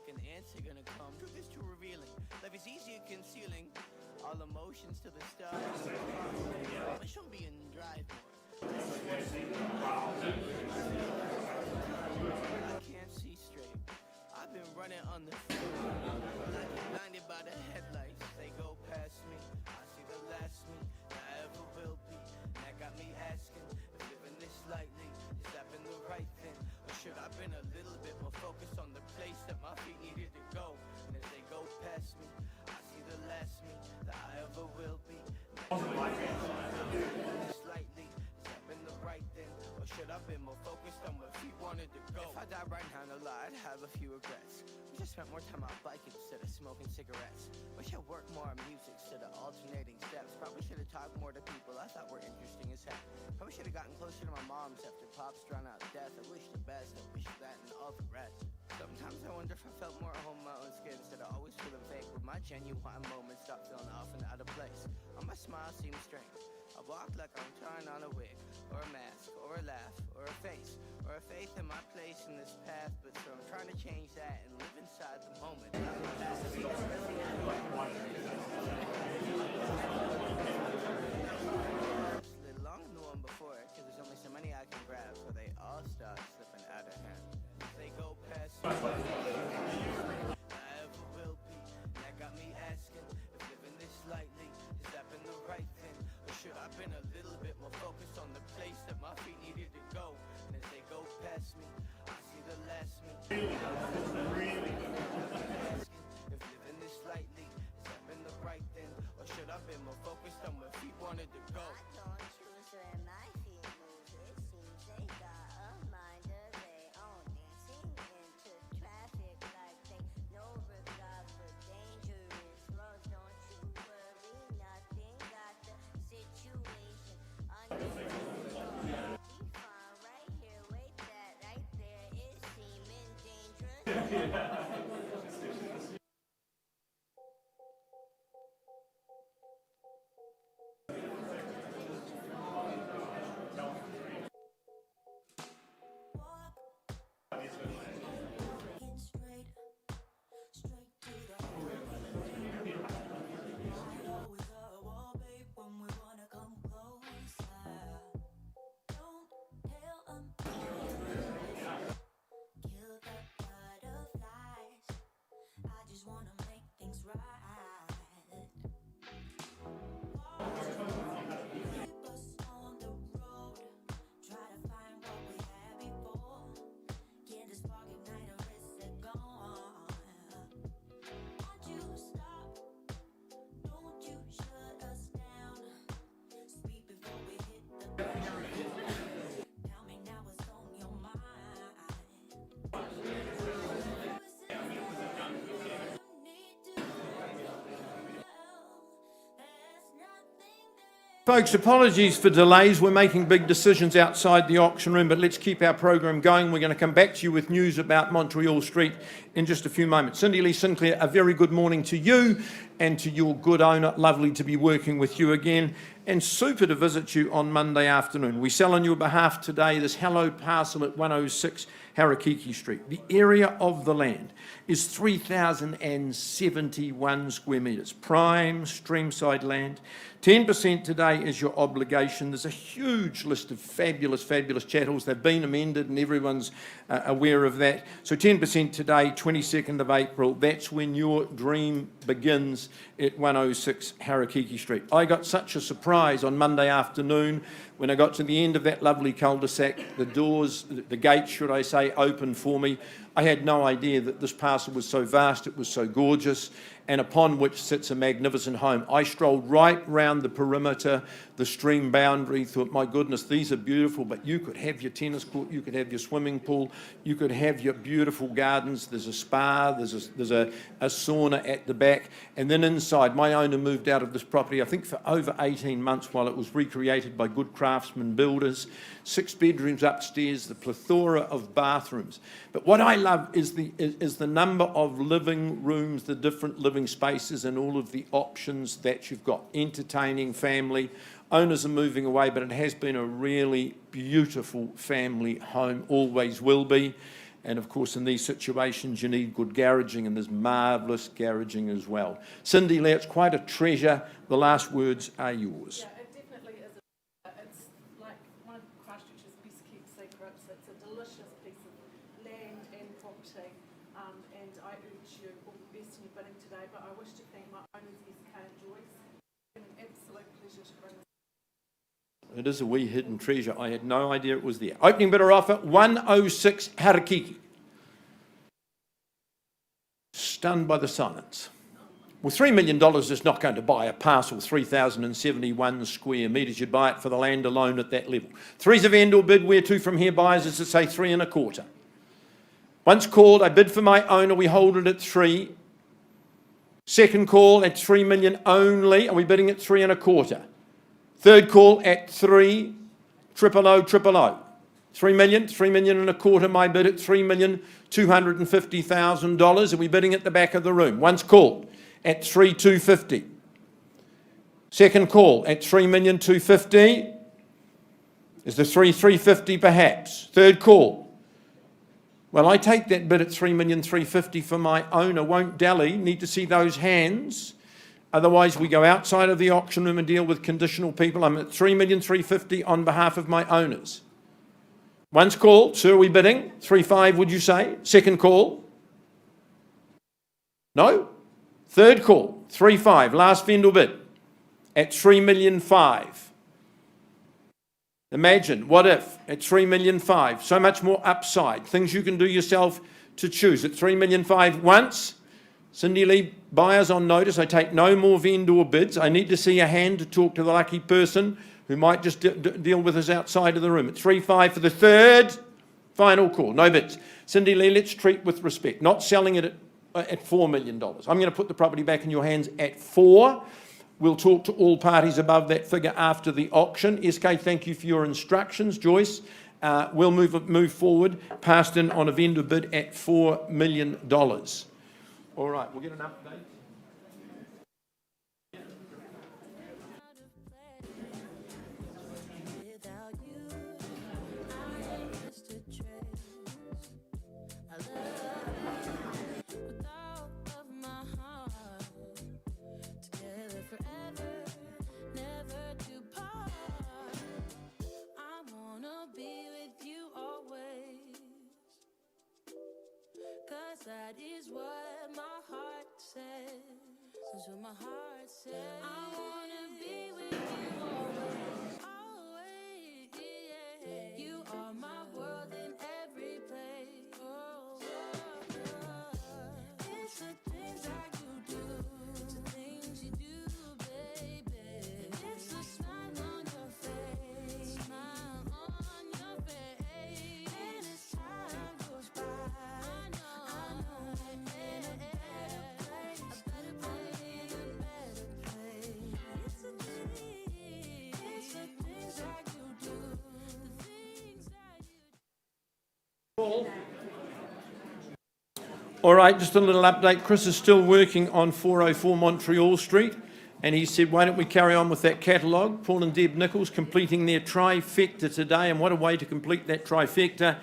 an answer gonna come. Truth is too revealing. Life is easier concealing all emotions to the stars. I shouldn't be in drive more. I can't see straight. I've been running on the field. Like blinded by the headlights. They go past me. I see the last me that I ever will be. That got me asking if living this lightly, has that been the right thing? Or should I been a little bit more focused on the place that my feet needed to go? And as they go past me, I see the last me that I ever will be. This lightly, has that been the right thing? Or should I been more focused on where feet wanted to go? If I died right now, no lie, I'd have a few regrets. Wish I spent more time out biking instead of smoking cigarettes. Wish I worked more on music instead of alternating steps. Probably should have talked more to people I thought were interesting as heck. Probably should have gotten closer to my moms after Pops drowned out death. I wish the best, I wish that and all the rest. Sometimes I wonder if I felt more at home in my own skin instead of always feeling fake. With my genuine moments stop feeling off and out of place. On my smile seems strange. I walk like I'm trying on a wig, or a mask, or a laugh, or a face, or a faith in my place in this path. But so I'm trying to change that and live inside the moment. Slid along in the one before, cause there's only so many I can grab, so they all start slipping out of hand. They go past me. I ever will be. And that got me asking if living this lightly, has that been the right thing? Or should I been a little bit more focused on the place that my feet needed to go? And as they go past me, I see the last me. Asking if living this lightly, has that been the right thing? Or should I been more focused on where feet wanted to go? I don't choose where my feet move. It seems they got a mind of their own. Dancing into traffic like they no regard for dangerous roads. Don't you worry, nothing got the situation under control. Be fine right here, wait, that right there is seeming dangerous. Folks, apologies for delays. We're making big decisions outside the auction room, but let's keep our program going. We're going to come back to you with news about Montreal Street in just a few moments. Cindy Lee Sinclair, a very good morning to you and to your good owner. Lovely to be working with you again, and super to visit you on Monday afternoon. We sell on your behalf today this hallowed parcel at 106 Harakiki Street. The area of the land is 3,071 square metres, prime streamside land. 10% today is your obligation. There's a huge list of fabulous, fabulous chattels. They've been amended and everyone's aware of that. So 10% today, 22nd of April, that's when your dream begins at 106 Harakiki Street. I got such a surprise on Monday afternoon when I got to the end of that lovely cul-de-sac. The doors, the gates, should I say, opened for me. I had no idea that this parcel was so vast, it was so gorgeous, and upon which sits a magnificent home. I strolled right round the perimeter, the stream boundary, thought, my goodness, these are beautiful, but you could have your tennis court, you could have your swimming pool, you could have your beautiful gardens. There's a spa, there's a sauna at the back, and then inside, my owner moved out of this property, I think for over 18 months while it was recreated by good craftsmen builders. 6 bedrooms upstairs, the plethora of bathrooms. But what I love is the number of living rooms, the different living spaces, and all of the options that you've got. Entertaining, family. Owners are moving away, but it has been a really beautiful family home, always will be. And of course, in these situations, you need good garaging, and there's marvellous garaging as well. Cindy Lee, it's quite a treasure. The last words are yours. Yeah, it definitely is. It's like one of Christchurch's best kept secrets. It's a delicious piece of land and property, and I urge you all the best in your bidding today. But I wish to thank my owners, SK and Joyce. It's been an absolute pleasure to bring this. It is a wee hidden treasure. I had no idea it was there. Opening bidder offer, 106 Harakiki. Stunned by the silence. Well, $3 million is not going to buy a parcel, 3,071 square metres. You'd buy it for the land alone at that level. Three's a vendor bid. Where to from here buyers is to say 3 1/4. Once called, I bid for my owner. We hold it at 3. Second call at 3 million only. Are we bidding at 3 1/4? Third call at 3 000. 3 million, 3 million and a quarter. My bid at $3,250,000. Are we bidding at the back of the room? Once called at 3,250. Second call at 3,250,000. Is the 3,350 perhaps? Third call. Well, I take that bid at 3,350,000 for my owner. Won't dally. Need to see those hands. Otherwise, we go outside of the auction room and deal with conditional people. I'm at 3,350,000 on behalf of my owners. Once called, sir, are we bidding? 3.5, would you say? Second call? No? Third call, 3.5, last vendor bid at 3,500,000. Imagine, what if at 3,500,000? So much more upside. Things you can do yourself to choose. At 3,500,000 once, Cindy Lee, buyers on notice. I take no more vendor bids. I need to see a hand to talk to the lucky person who might just deal with us outside of the room. At 3.5 for the third final call. No bids. Cindy Lee, let's treat with respect. Not selling it at $4 million. I'm going to put the property back in your hands at 4. We'll talk to all parties above that figure after the auction. SK, thank you for your instructions. Joyce, we'll move forward. Passed in on a vendor bid at $4 million. All right, we'll get an update. Without you, I am just a trace. I love you with all of my heart. Together forever, never to part. I wanna be with you always. 'Cause that is what my heart says. That's what my heart says. I wanna be with you always. Always, yeah. You are my world in every place. Oh, it's the things that you do. It's the things you do, baby. It's the smile on your face. Smile on your face. And as time goes by, I know I'm in a better place. A better place, a better place. It's the things that you do. The things that you do. All right, just a little update. Chris is still working on 404 Montreal Street, and he said, why don't we carry on with that catalogue? Paul and Deb Nichols completing their trifecta today, and what a way to complete that trifecta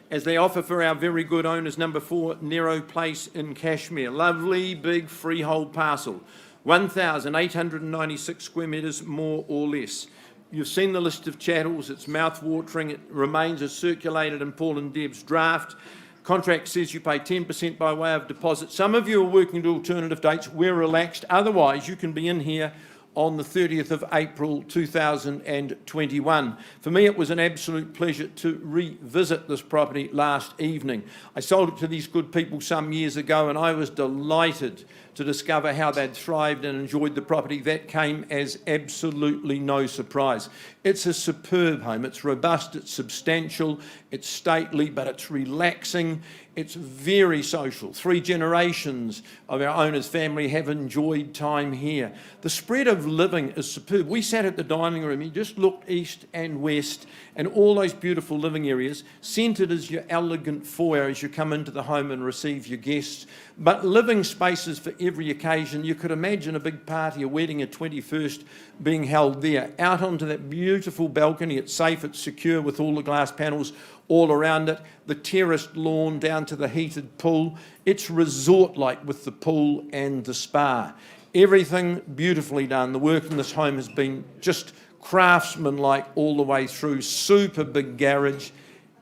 as they offer for our very good owners, number 4, Nero Place in Cashmere. Lovely, big freehold parcel, 1,896 square metres, more or less. You've seen the list of chattels. It's mouth-watering. It remains as circulated in Paul and Deb's draft. Contract says you pay 10% by way of deposit. Some of you are working to alternative dates. We're relaxed. Otherwise, you can be in here on the 30th of April 2021. For me, it was an absolute pleasure to revisit this property last evening. I sold it to these good people some years ago, and I was delighted to discover how they'd thrived and enjoyed the property. That came as absolutely no surprise. It's a superb home. It's robust, it's substantial, it's stately, but it's relaxing. It's very social. 3 generations of our owner's family have enjoyed time here. The spread of living is superb. We sat at the dining room, you just looked east and west, and all those beautiful living areas, centred as your elegant foyer as you come into the home and receive your guests. but living spaces for every occasion. You could imagine a big party, a wedding, a 21st being held there. Out onto that beautiful balcony, it's safe, it's secure with all the glass panels all around it. The terraced lawn down to the heated pool. It's resort-like with the pool and the spa. Everything beautifully done. The work in this home has been just craftsman-like all the way through. Super big garage.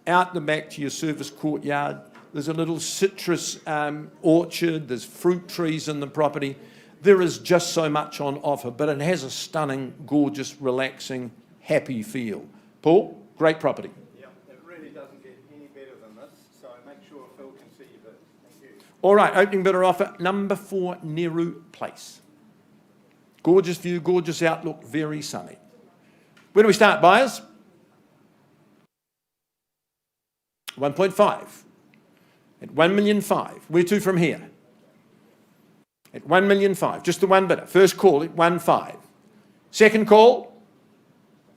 Out the back to your service courtyard. There's a little citrus orchard. There's fruit trees in the property. There is just so much on offer, but it has a stunning, gorgeous, relaxing, happy feel. Paul, great property. Yeah, it really doesn't get any better than this, so make sure Phil can see your bid. Thank you. All right, opening bidder offer, number 4, Neru Place. Gorgeous view, gorgeous outlook, very sunny. Where do we start, buyers? 1.5. At 1,000,005. Where to from here? At 1,000,005. Just the one bidder. First call at 1.5. Second call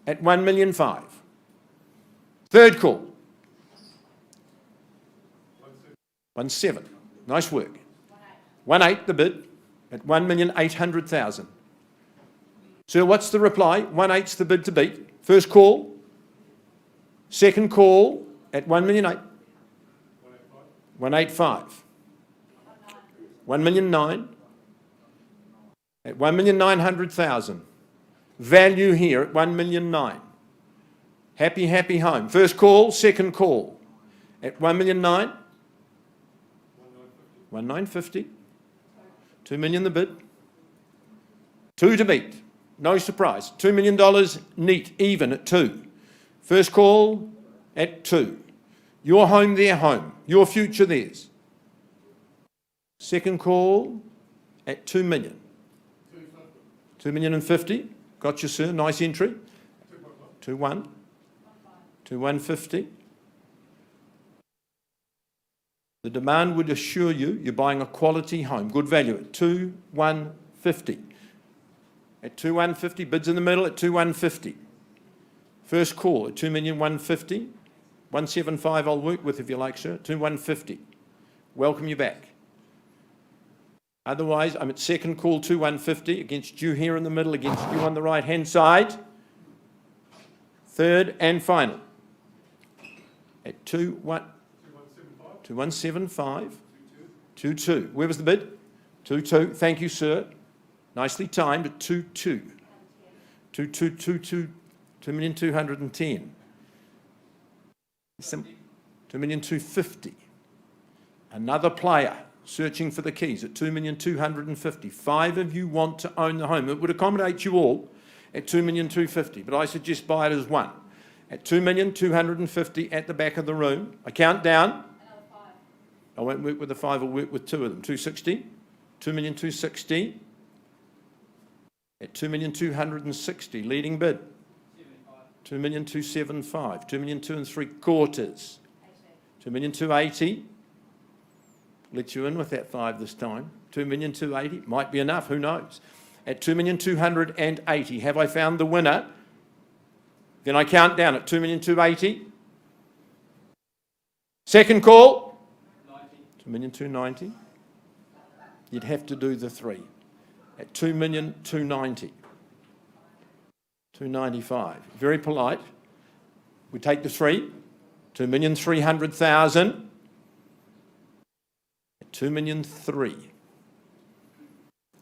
at 1,000,005. Third call. 1.7. Nice work. 1.8 the bid at 1,800,000. Sir, what's the reply? 1.8's the bid to beat. First call. Second call at 1,000,008. 1.85. 1,009,000 at 1,900,000. Value here at 1,009,000. Happy, happy home. First call, second call at 1,009,000. 1,950. 2 million the bid. 2 to beat. No surprise. $2 million neat, even at 2. First call at 2. Your home, their home. Your future, theirs. Second call at 2 million. 2,050,000. Got you, sir. Nice entry. 2.1. 2,150. The demand would assure you you're buying a quality home. Good value at 2,150. At 2,150. Bids in the middle at 2,150. First call at 2,150,000. 175 I'll work with if you like, sir. 2,150. Welcome you back. Otherwise, I'm at second call 2,150 against you here in the middle, against you on the right-hand side. Third and final. At 2,175. 2,2. Where was the bid? 2,2. Thank you, sir. Nicely timed at 2,2. 2,222. 2,210,000. 2,250,000. Another player searching for the keys at 2,250,000. 5 of you want to own the home. It would accommodate you all at 2,250,000, but I suggest buy it as one. At 2,250,000 at the back of the room. I count down. I won't work with the 5, I'll work with 2 of them. 260, 2,260,000 at 2,260,000. Leading bid. 2,275,000, 2,275,000. 2,280,000. Let you in with that 5 this time. 2,280,000. Might be enough, who knows? At 2,280,000. Have I found the winner? Then I count down at 2,280,000. Second call? 2,290,000. You'd have to do the 3. At 2,290,000. 295. Very polite. We take the 3. 2,300,000. At 2,003,000.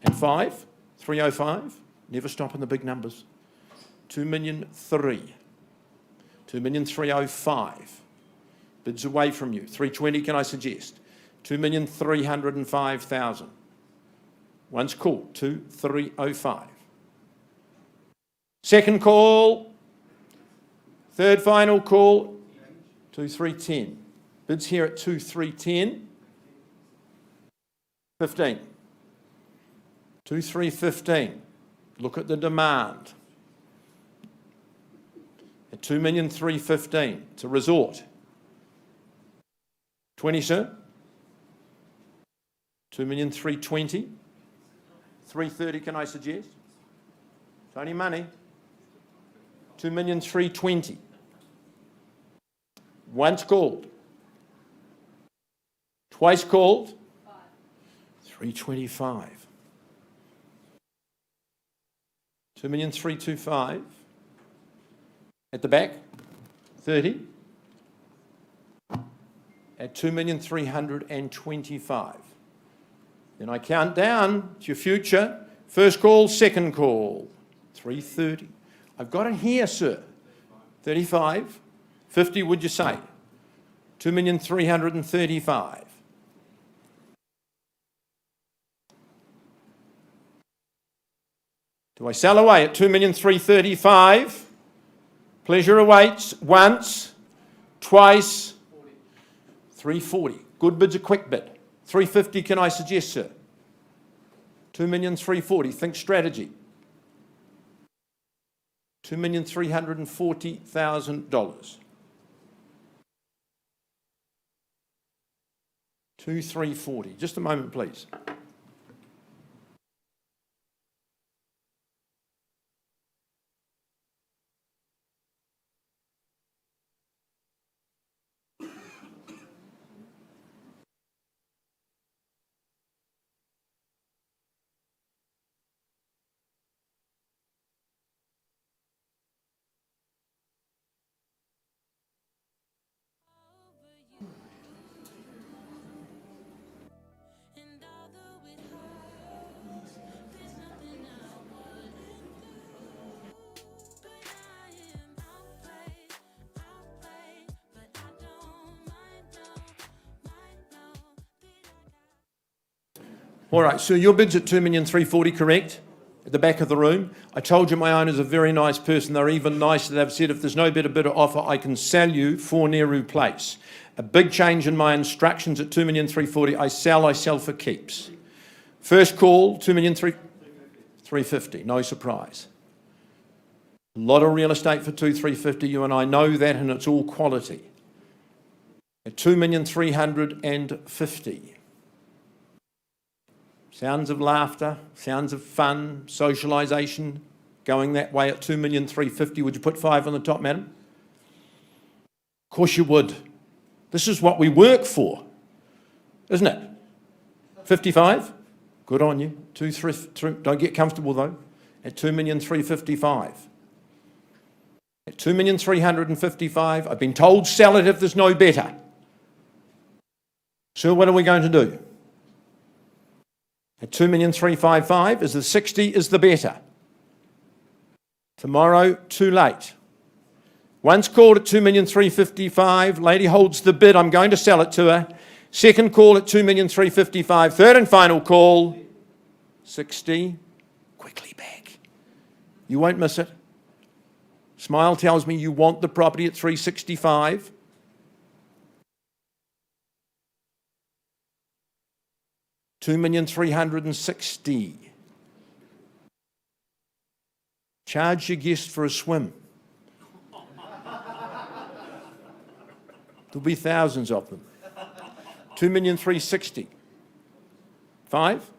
And 5. 305. Never stop in the big numbers. 2,003,000. 2,305,000. Bids away from you. 320, can I suggest? 2,305,000. Once called. 2,305,000. Second call. Third final call. 2,310,000. Bids here at 2,310,000. 15. 2,315,000. Look at the demand. At 2,315,000. It's a resort. 20, sir. 2,320,000. 330, can I suggest? It's only money. 2,320,000. Once called. Twice called. 325. 2,325,000. At the back, 30. At 2,325,000. Then I count down to your future. First call, second call. 330. I've got it here, sir. 35. 50, would you say? 2,335,000. Do I sell away at 2,335,000? Pleasure awaits. Once, twice, 340. Good bid's a quick bid. 350, can I suggest, sir? 2,340,000. Think strategy. $2,340,000. 2,340. Just a moment, please. And although it hurts, there's nothing I wouldn't do. But I am outplayed, but I don't mind, no that I got. All right, so your bid's at 2,340,000, correct? At the back of the room. I told you my owner's a very nice person. They're even nicer. They've said if there's no better offer, I can sell you for Nehru Place. A big change in my instructions at 2,340,000. I sell for keeps. First call, 2,350,000. No surprise. A lot of real estate for 2,350,000. You and I know that, and it's all quality. At 2,350,000. Sounds of laughter, sounds of fun, socialisation, going that way at 2,350,000. Would you put 5 on the top, madam? Of course you would. This is what we work for, isn't it? 55? Good on you. Don't get comfortable though. At 2,355,000. At 2,355,000, I've been told sell it if there's no better. So what are we going to do? At 2,355,000, is the 60 is the better. Tomorrow, too late. Once called at 2,355,000, lady holds the bid, I'm going to sell it to her. Second call at 2,355,000, third and final call, 60, quickly back. You won't miss it. Smile tells me you want the property at 365. $2,360,000. Charge your guest for a swim. There'll be thousands of them. 2,360,000. 5.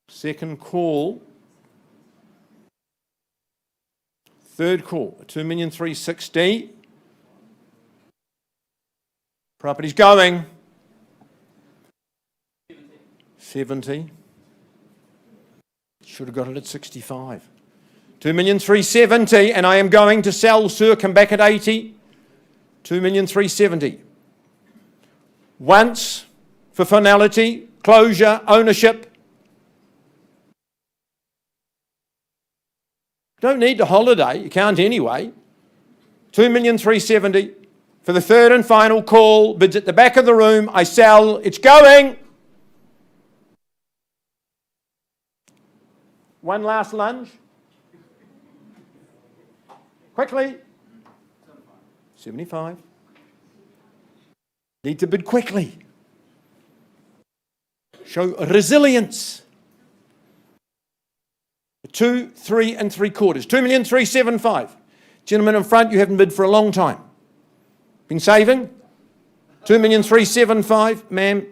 Second call. Third call. 2,360,000. Property's going. 70. Should have got it at 65. 2,370,000, and I am going to sell, sir. Come back at 80. 2,370,000. Once for finality, closure, ownership. Don't need the holiday. You can't anyway. 2,370,000 for the third and final call. Bids at the back of the room. I sell. It's going. One last lunge. Quickly. 75. Need to bid quickly. Show resilience. 2, 3 and 3/4. 2,375,000. Gentlemen in front, you haven't bid for a long time. Been saving? 2,375,000. Ma'am,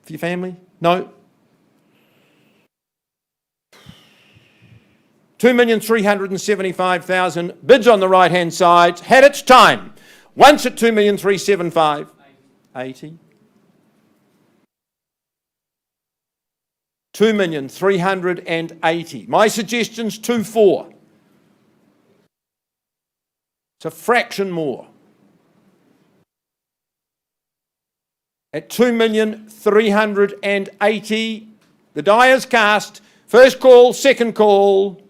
for your family? No. 2,375,000. Bids on the right-hand side. Had its time. Once at 2,375,000. 80. 2,380,000. My suggestion's 2.4. It's a fraction more. At 2,380,000, the die is cast. First call, second call.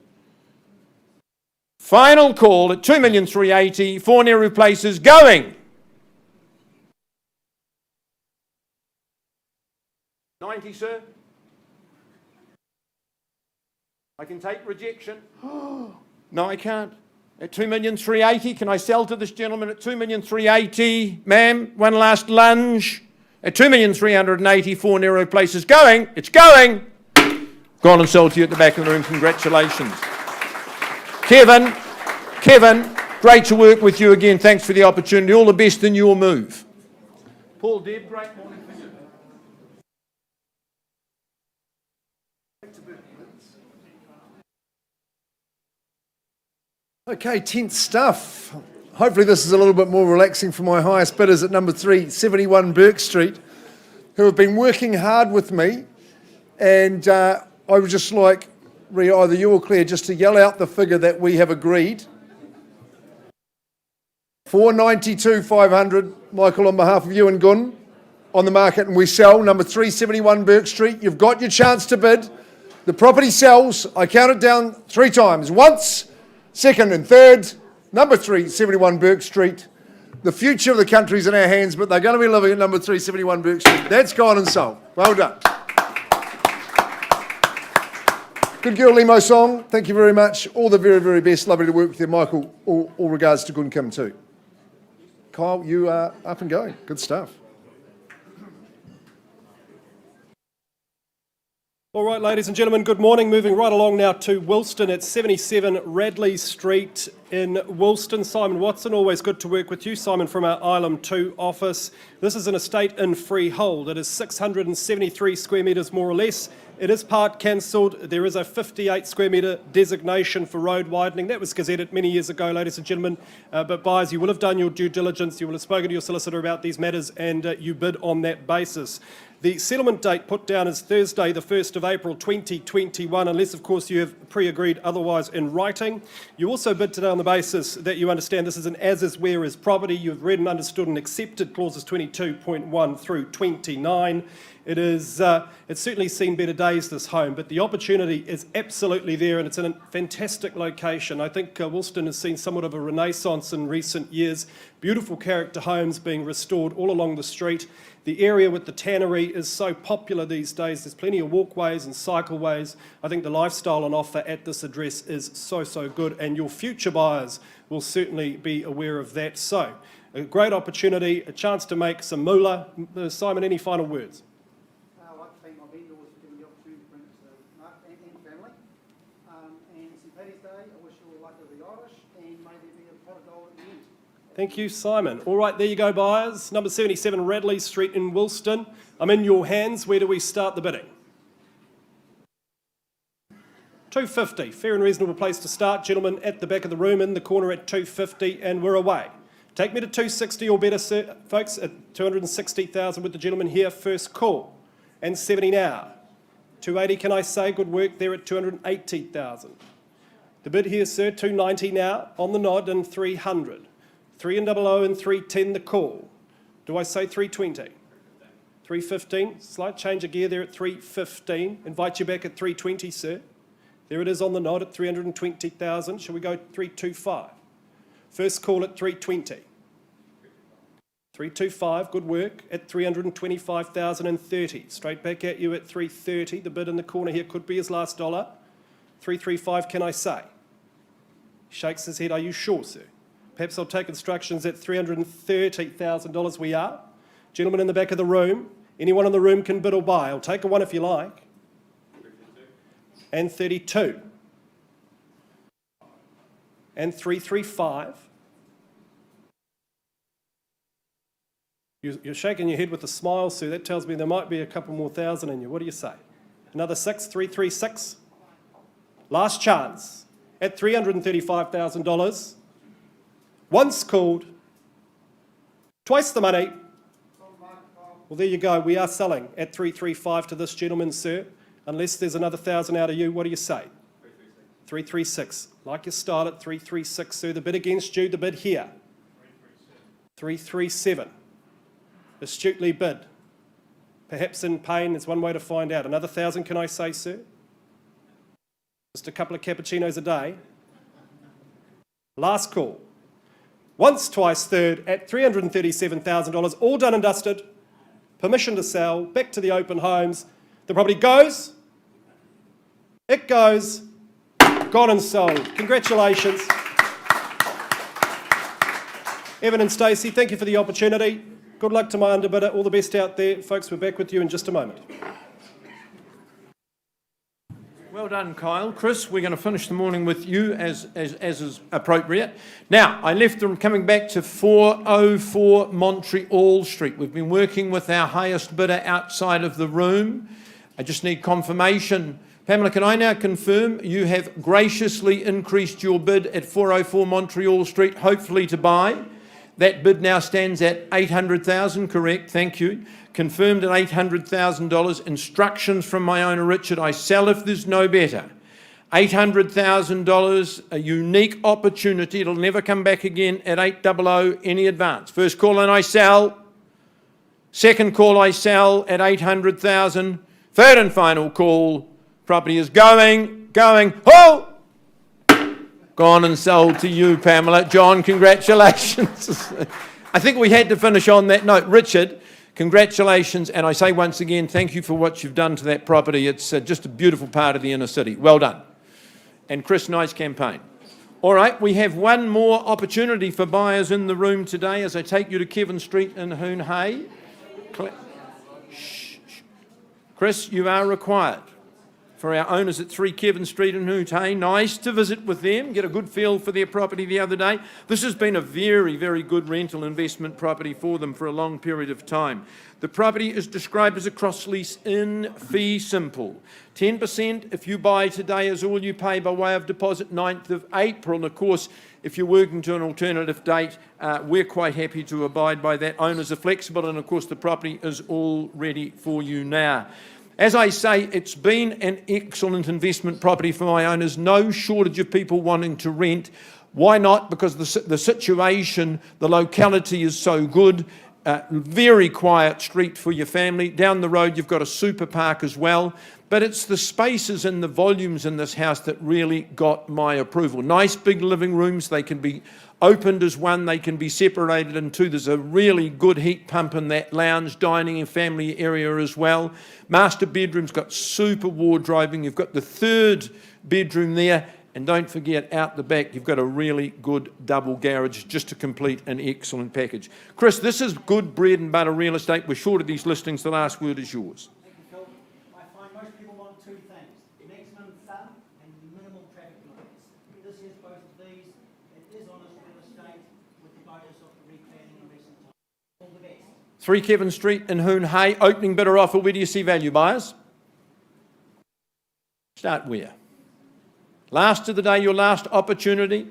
Final call at 2,380,000. 4 Neru places going. 90, sir. I can take rejection. No, I can't. At 2,380,000, can I sell to this gentleman at 2,380,000? Ma'am, one last lunge. At 2,380,000, 4 Neru places going. It's going. Go on and sell to you at the back of the room. Congratulations. Kevin, great to work with you again. Thanks for the opportunity. All the best in your move. Paul, Deb, great morning for you. Okay, tense stuff. Hopefully this is a little bit more relaxing for my highest bidders at number 371 Burke Street, who have been working hard with me, and I would just like, either you or Claire, just to yell out the figure that we have agreed. 492,500, Michael, on behalf of you and Gun, on the market, and we sell number 371 Burke Street. You've got your chance to bid. The property sells. I count it down 3 times. Once, second and third. Number 371 Burke Street. The future of the country's in our hands, but they're going to be living at number 371 Burke Street. That's gone and sold. Well done. Good girl, Limo Song. Thank you very much. All the very, very best. Lovely to work with you, Michael. All regards to Gun Kim too. Kyle, you are up and going. Good stuff. All right, ladies and gentlemen, good morning. Moving right along now to Woolston at 77 Radley Street in Woolston. Simon Watson, always good to work with you. Simon from our Island 2 office. This is an estate in freehold. It is 673 square metres more or less. It is part cancelled. There is a 58 square metre designation for road widening. That was gazetted many years ago, ladies and gentlemen. But buyers, you will have done your due diligence. You will have spoken to your solicitor about these matters, and you bid on that basis. The settlement date put down is Thursday, the 1st of April 2021, unless, of course, you have pre-agreed otherwise in writing. You also bid today on the basis that you understand this is an as-is, where-is property. You've read and understood and accepted clauses 22.1 through 29. It's certainly seen better days, this home, but the opportunity is absolutely there, and it's in a fantastic location. I think Woolston has seen somewhat of a renaissance in recent years. Beautiful character homes being restored all along the street. The area with the tannery is so popular these days. There's plenty of walkways and cycleways. I think the lifestyle on offer at this address is so good, and your future buyers will certainly be aware of that. So, a great opportunity, a chance to make some moolah. Simon, any final words? I'd like to thank my vendors for giving me the opportunity to bring it to the market and family. And St. Paddy's Day, I wish you all luck with the Irish, and may there be a pot of gold at the end. Thank you, Simon. All right, there you go, buyers. Number 77 Radley Street in Woolston. I'm in your hands. Where do we start the bidding? 250, fair and reasonable place to start. Gentlemen at the back of the room, in the corner at 250, and we're away. Take me to 260 or better, sir, folks, at 260,000 with the gentleman here. First call. And 70 now. 280, can I say? Good work there at 280,000. The bid here, sir, 290 now, on the nod, and 300. 300 and 310 the call. Do I say 320? 315, slight change of gear there at 315. Invite you back at 320, sir. There it is on the nod at 320,000. Shall we go 325? First call at 320. 325, good work, at 325,030. Straight back at you at 330. The bid in the corner here could be his last dollar. 335, can I say? He shakes his head. Are you sure, sir? Perhaps I'll take instructions at $330,000 we are. Gentlemen in the back of the room, anyone in the room can bid or buy. I'll take a one if you like. And 32. And 335. You're shaking your head with a smile, sir. That tells me there might be a couple more thousand in you. What do you say? Another 6, 336. Last chance at $335,000. Once called, twice the money. Well, there you go. We are selling at 335 to this gentleman, sir. Unless there's another 1,000 out of you, what do you say? 336. Like your style at 336, sir. The bid against you, the bid here. 337. Astutely bid. Perhaps in pain is one way to find out. Another 1,000, can I say, sir? Just a couple of cappuccinos a day. Last call. Once, twice, third at $337,000, all done and dusted. Permission to sell, back to the open homes. The property goes. It goes. Gone and sold. Congratulations. Evan and Stacey, thank you for the opportunity. Good luck to my underbidder. All the best out there. Folks, we're back with you in just a moment. Well done, Kyle. Chris, we're going to finish the morning with you as is appropriate. Now, I left them coming back to 404 Montreal Street. We've been working with our highest bidder outside of the room. I just need confirmation. Pamela, can I now confirm you have graciously increased your bid at 404 Montreal Street, hopefully to buy? That bid now stands at $800,000, correct? Thank you. Confirmed at $800,000. Instructions from my owner, Richard. I sell if there's no better. $800,000, a unique opportunity. It'll never come back again at 800, any advance. First call and I sell. Second call I sell at 800,000. Third and final call. Property is going. Oh! Gone and sold to you, Pamela. John, congratulations. I think we had to finish on that note. Richard, congratulations. And I say once again, thank you for what you've done to that property. It's just a beautiful part of the inner city. Well done. And Chris, nice campaign. All right, we have one more opportunity for buyers in the room today as I take you to Kevin Street in Hoon Hay. Chris, you are required. For our owners at 3 Kevin Street in Hoon Hay, nice to visit with them, get a good feel for their property the other day. This has been a very, very good rental investment property for them for a long period of time. The property is described as a cross lease in fee simple. 10% if you buy today is all you pay by way of deposit 9th of April. And of course, if you're working to an alternative date, we're quite happy to abide by that. Owners are flexible and of course the property is all ready for you now. As I say, it's been an excellent investment property for my owners. No shortage of people wanting to rent. Why not? Because the situation, the locality is so good. Very quiet street for your family. Down the road, you've got a super park as well. But it's the spaces and the volumes in this house that really got my approval. Nice big living rooms. They can be opened as one. They can be separated in two. There's a really good heat pump in that lounge, dining and family area as well. Master bedroom's got super wardrobing. You've got the third bedroom there. And don't forget, out the back, you've got a really good double garage just to complete an excellent package. Chris, this is good bread and butter real estate. We're short of these listings. The last word is yours. Thank you, Phil. I find most people want two things: maximum fun and minimal traffic noise. This is both of these. It is honest real estate with the bonus of the replanning in recent times. All the best. 3 Kevin Street in Hoon Hay. Opening bidder offer. Where do you see value, buyers? Start where? Last of the day, your last opportunity.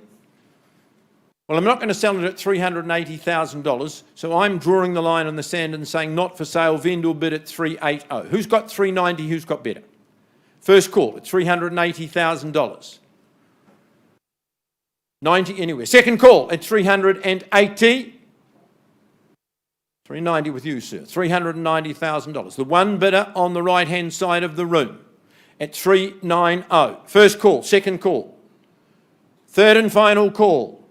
Well, I'm not going to sell it at $380,000, so I'm drawing the line in the sand and saying not for sale, vendor bid at $380,000. Who's got $390,000? Who's got better? First call at $380,000. 90 anywhere. Second call at $380,000. $390,000 with you, sir. $390,000. The one bidder on the right-hand side of the room at $390,000. First call, second call, third and final call.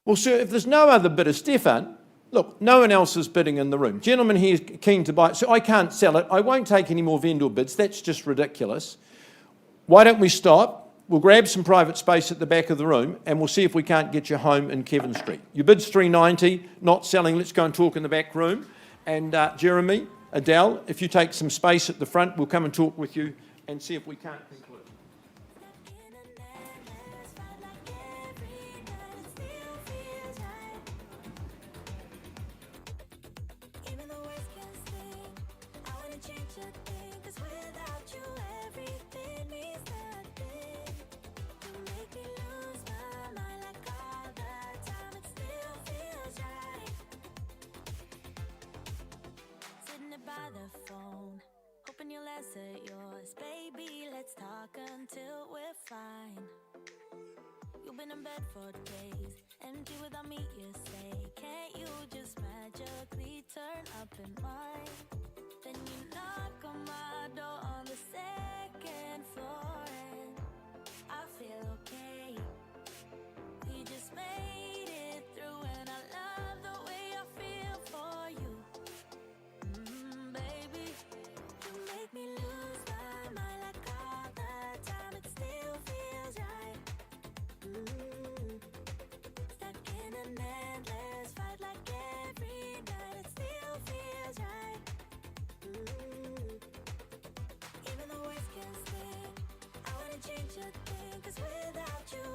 Well, sir, if there's no other bidder, Stefan, look, no one else is bidding in the room. Gentleman here is keen to buy it, so I can't sell it. I won't take any more vendor bids. That's just ridiculous. Why don't we stop? We'll grab some private space at the back of the room and we'll see if we can't get you home in Kevin Street. Your bid's $390,000, not selling. Let's go and talk in the back room. And Jeremy, Adele, if you take some space at the front, we'll come and talk with you and see if we can't conclude. Even the words can sting. I wanna change a thing, 'cause without you everything means nothing. You make me lose my mind like all the time, it still feels right. Sitting there by the phone, hoping you'll answer. yours. Baby, let's talk until we're fine. You've been in bed for days, empty without me, you say. Can't you just magically turn up in mine? Then you knock on my door on the second floor, and I feel okay. We just made it through, and I love the way I feel for you. Baby, you make me lose my mind like all the time. It still feels right. Stuck in an endless fight like every night. It still feels right. Even the words can sting. I wouldn't change a thing, 'cause without you